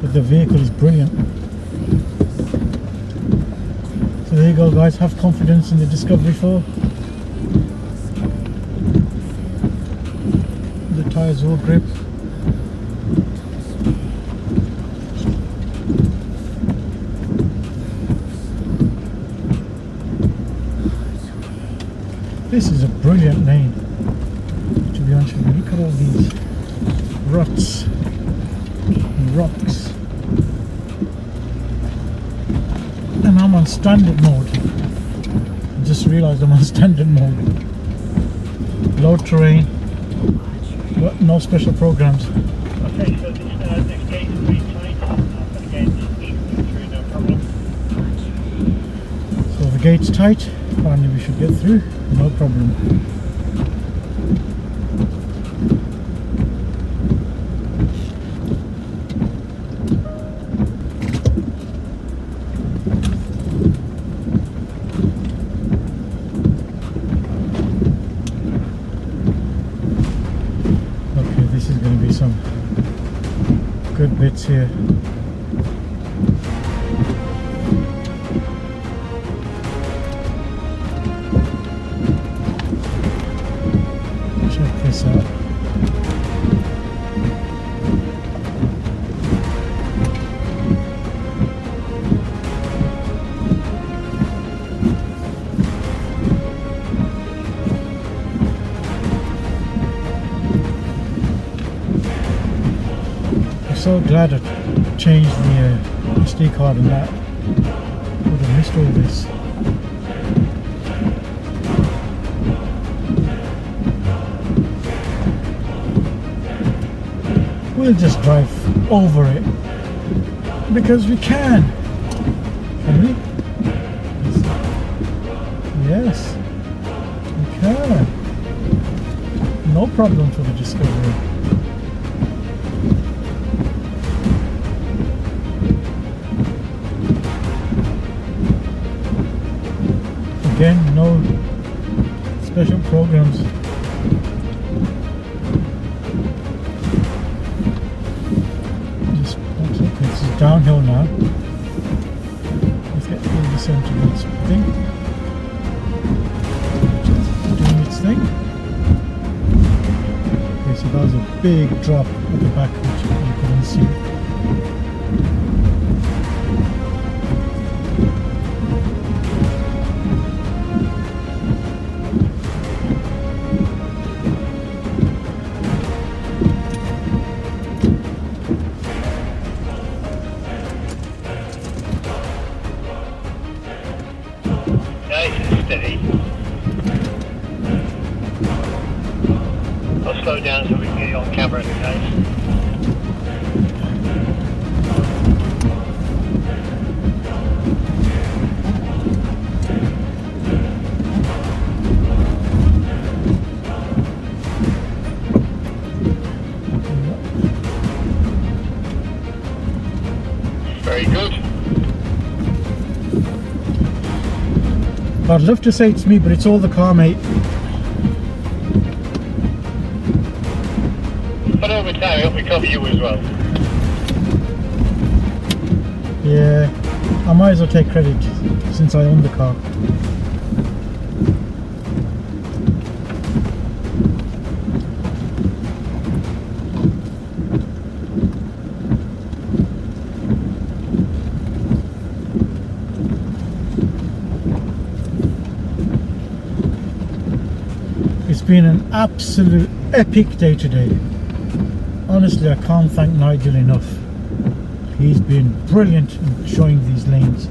but the vehicle is brilliant. So there you go guys, have confidence in the Discovery 4. The tyres will grip. This is a brilliant lane, to be honest with you. Look at all these ruts and rocks. And I'm on standard mode. I just realized I'm on standard mode. Low terrain, but no special programs. Okay, so this gate is pretty tight, but again, it should go through, no problem. So the gate's tight, apparently we should get through, no problem. This is going to be some good bits here. Check this out. So glad I changed the SD card and that. Would have missed all this. We'll just drive over it because we can we? Yes, we can. No problem for the Discovery. Again, no special programs. Just okay, this is downhill now. Let's get the descent to this thing. Just doing its thing. Okay, so that was a big drop at the back which you couldn't see. Steady. I'll slow down so we can get you on camera in the case. Very good. I'd love to say it's me, but it's all the car, mate. But over time, it'll recover you as well. Yeah, I might as well take credit since I own the car. It's been an absolute epic day today. Honestly, I can't thank Nigel enough. He's been brilliant in showing these lanes.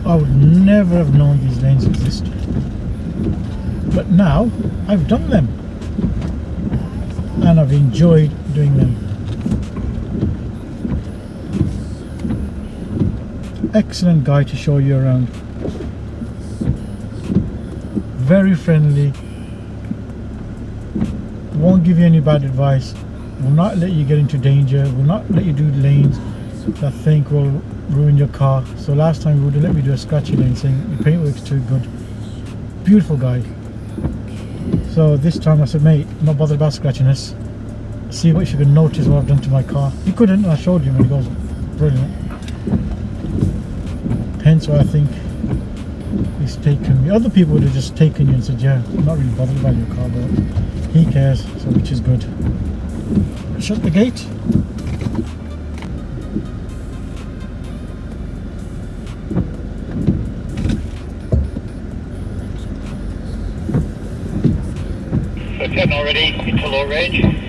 I would never have known these lanes existed. But now, I've done them. And I've enjoyed doing them. Excellent guy to show you around. Very friendly, won't give you any bad advice, will not let you get into danger, will not let you do lanes that I think will ruin your car. So last time he wouldn't let me do a scratchy lane saying your paintwork's too good. Beautiful guy. So this time I said, mate, I'm not bothered about scratching this. see what you can notice what I've done to my car. He couldn't, and I showed him, and he goes, brilliant. Hence why I think he's taken me. Other people would have just taken you and said, yeah, I'm not really bothered about your car, but he cares, so which is good. Shut the gate. So 10 already into low range.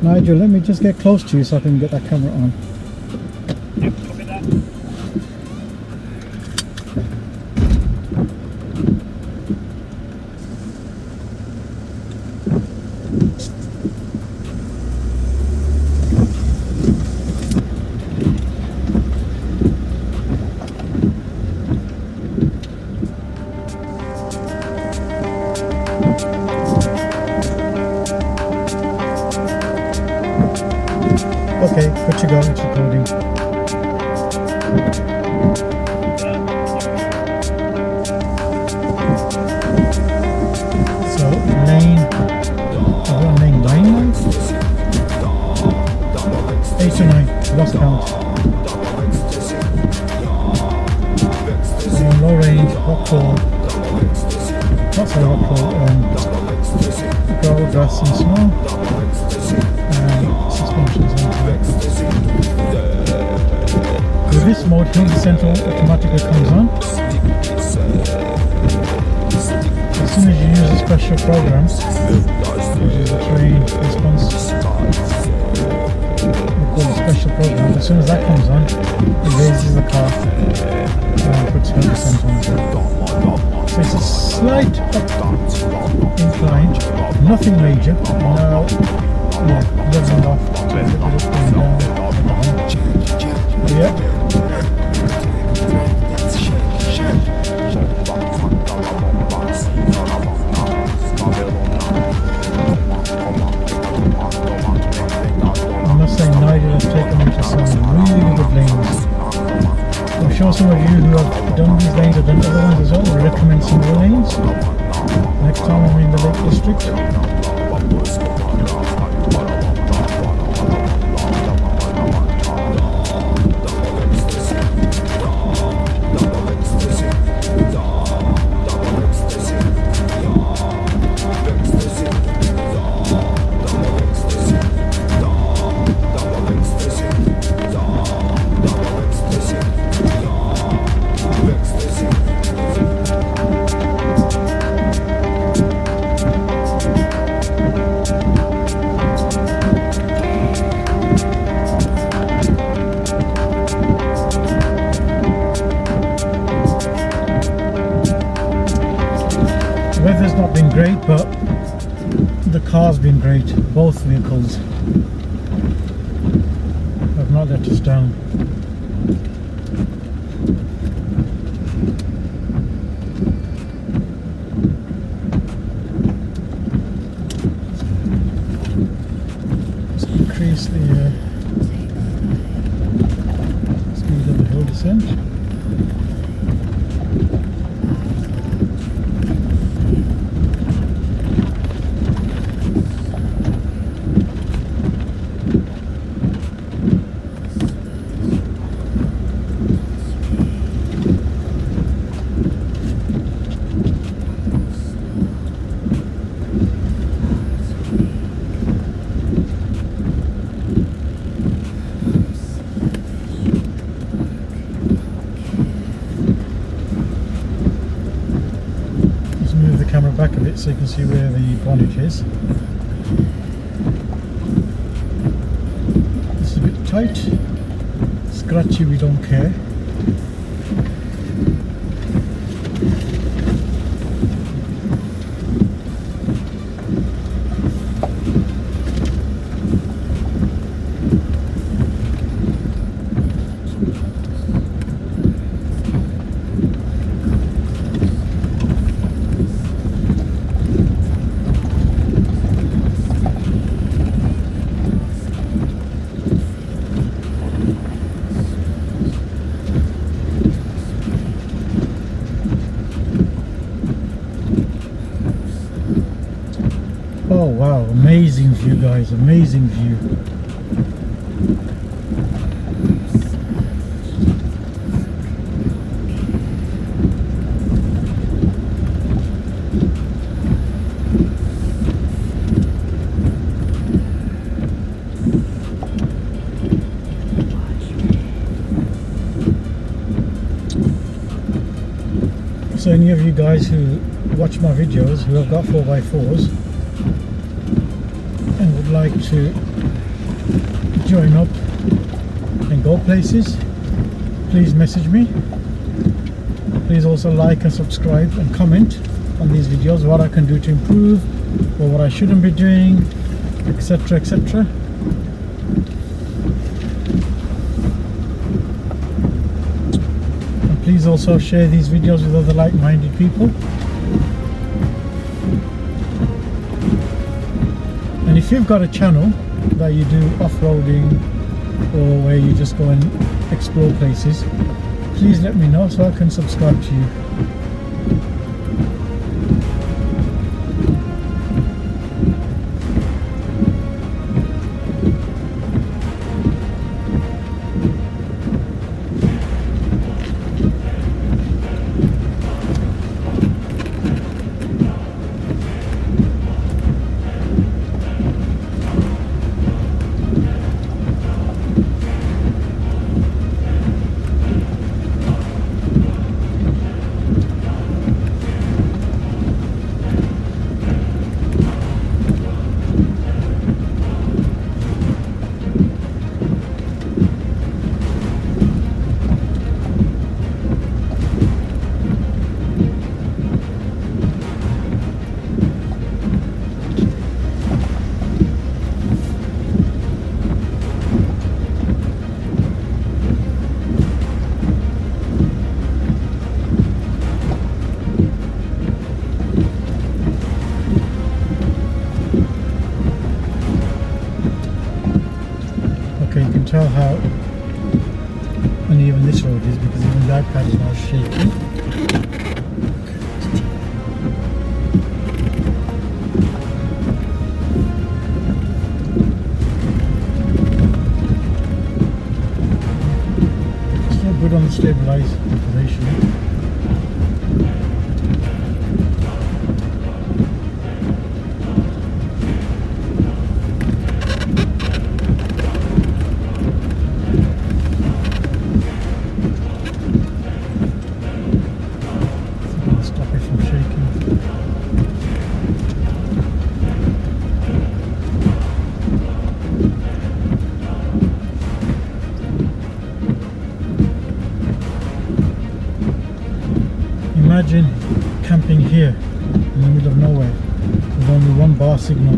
Nigel, let me just get close to you so I can get that camera on. Yep, copy that. Okay, good to go, it's recording. So, lane, I've got lane 9 now? 8 to 9, lost count. So low range, rock crawl, not sorry, rock crawl, gravel, grass and snow, and suspensions on tight. With this mode, here the central automatically comes on. As soon as you use a special program, which is the terrain response, we call it special program. As soon as that comes on, it raises the car and puts 100% on. So it's a slight up incline, nothing major. Now, yeah, leveling off, a little bit up and down. Yeah. I must say, Nigel has taken me to some really good lanes. I'm sure some of you who have done these lanes have done other ones as well. I recommend some of the lanes. Next time I'm in the Lake District. Weather's not been great, but the car's been great. Both vehicles have not let us down. Let's increase the speed of the hill descent. Back a bit so you can see where the bonnet is. tight. Scratchy, we don't care. Oh wow, amazing view guys, amazing view. So any of you guys who watch my videos who have got 4x4s and would like to join up and go places, please message me. Please also like and subscribe and comment on these videos, what I can do to improve or what I shouldn't be doing, etc, etc. And please also share these videos with other like-minded people. And if you've got a channel that you do off-roading or where you just go and explore places, please let me know so I can subscribe to you. You can tell how uneven this road is because even the iPad is now shaking. It's not good on the stabilization. Imagine camping here in the middle of nowhere with only one bar signal.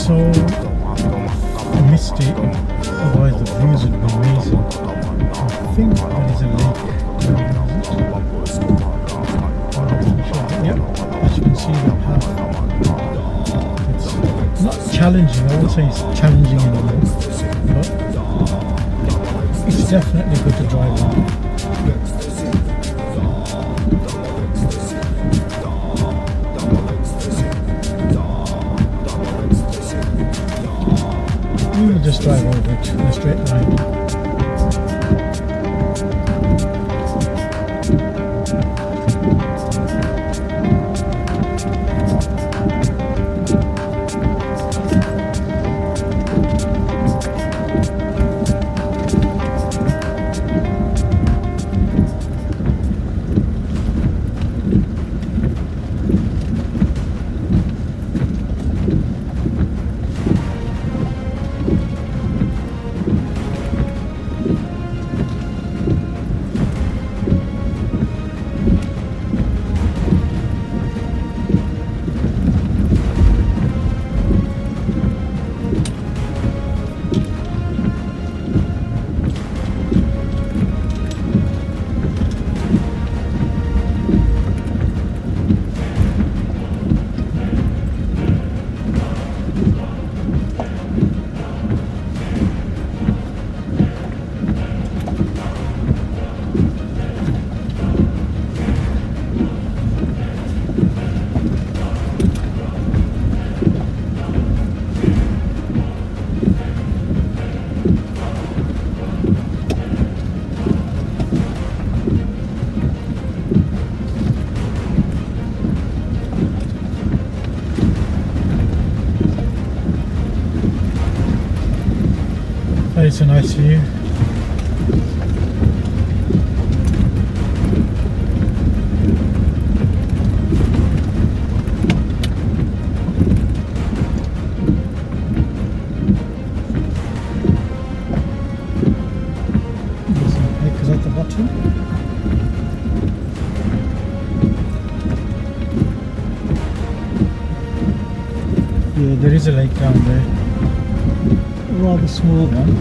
so misty, otherwise the views would be amazing. I think there is a lake. Yep, as you can see the path. It's not challenging, I won't say it's challenging anymore, but it's definitely good to drive on. We will just drive over it in a straight line. It's a nice view. There's some acres at the bottom. Yeah, there is a lake down there. A rather small one.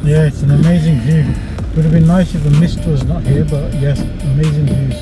Yeah, it's an amazing view. Would have been nice if the mist was not here, but yes, amazing views.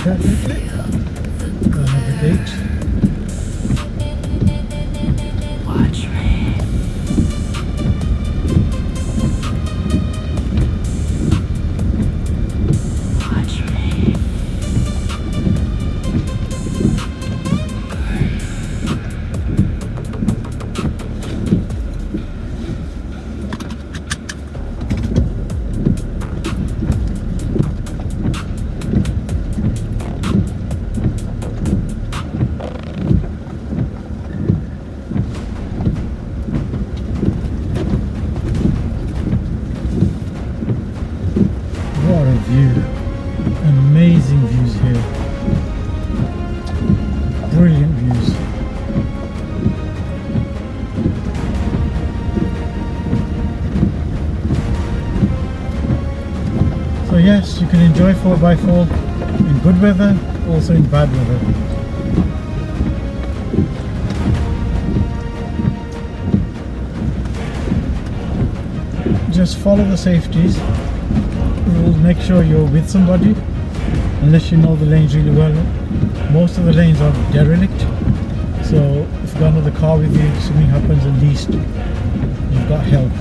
perfectly. I'll navigate. Watch me. Watch me. What a view. Amazing views here. Brilliant views. So yes, you can enjoy 4x4 in good weather, also in bad weather. Just follow the safeties. Rules. Make sure you're with somebody, unless you know the lanes really well. Most of the lanes are derelict, so if you've got another car with you, something happens, at least you've got help.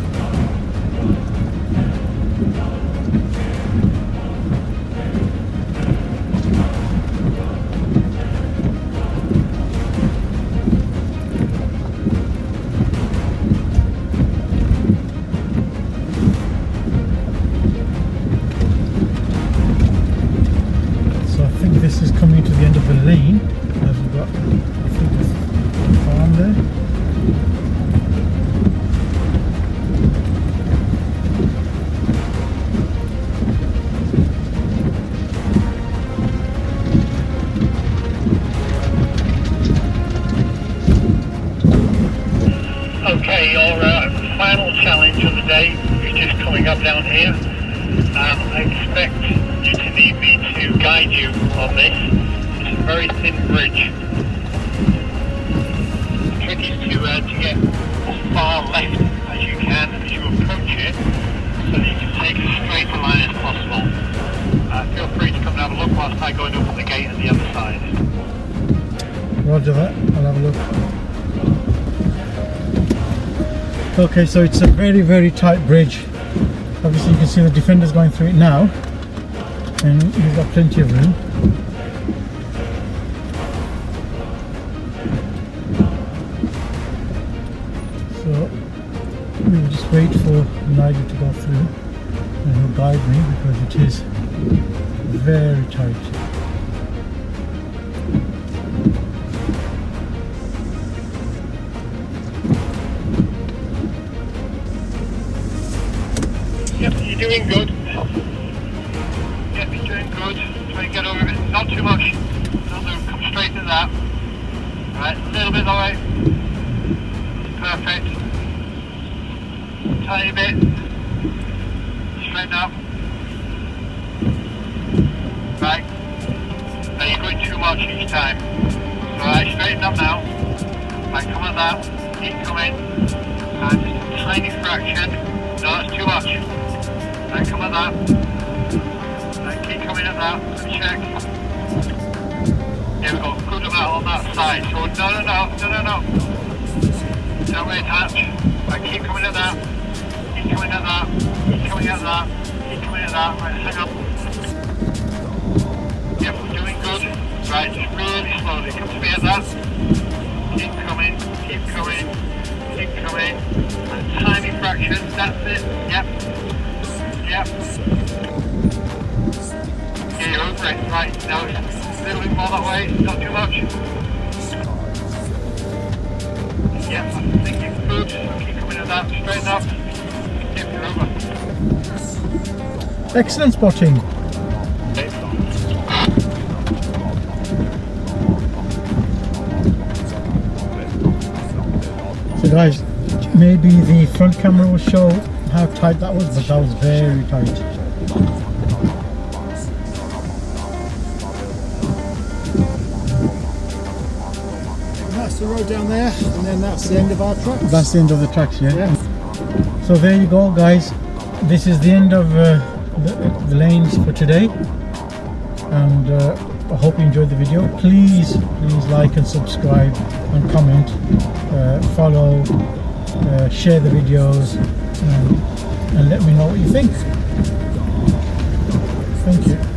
This is coming to the end of the lane, as we've got, I think, a farm there. Okay, your final challenge of the day is just coming up down here. I expect you to need me to guide you on this. It's a very thin bridge. The trick is to get as far left as you can as you approach it, so that you can take as straight a line as possible. Feel free to come and have a look whilst I go and open the gate on the other side. Roger that, I'll have a look. Okay, so it's a very, very tight bridge. Obviously you can see the defender's going through it now, and he's got plenty of room. So we'll just wait for Nigel to go through, and he'll guide me because it is very tight. Yep, you're doing good. Yep, you're doing good. Try and get over it. Not too much. Don't come straight at that. Right, a little bit that way. Perfect. Tiny bit. Straighten up. Right. Now you're going too much each time. Alright, straighten up now. Right, come at that. Keep coming. And just a tiny fraction. No, that's too much. Right, come at that. Right, keep coming at that. Let me check. There we go. Good amount on that side. So no. Don't wait touch. Right, keep coming at that. Keep coming at that. Keep coming at that. Keep coming at that. Right, hang up. Yep, we're doing good. Right, just really slowly. Come to me at that. Keep coming. Keep coming. Keep coming. And tiny fraction. That's it. Yep. Yep. Yeah, you're over it. Right, now it's a little bit more that way. Not too much. Yep, I think you're good. Keep coming at that. Straighten up. Yep, you're over. Excellent spotting. So guys, maybe the front camera will show how tight that was, but that was very tight. That's the road down there, and then that's the end of our tracks. That's the end of the tracks, yeah? So there you go, guys. This is the end of the lanes for today. And I hope you enjoyed the video. Please like and subscribe and comment, follow, share the videos, and let me know what you think. Thank you.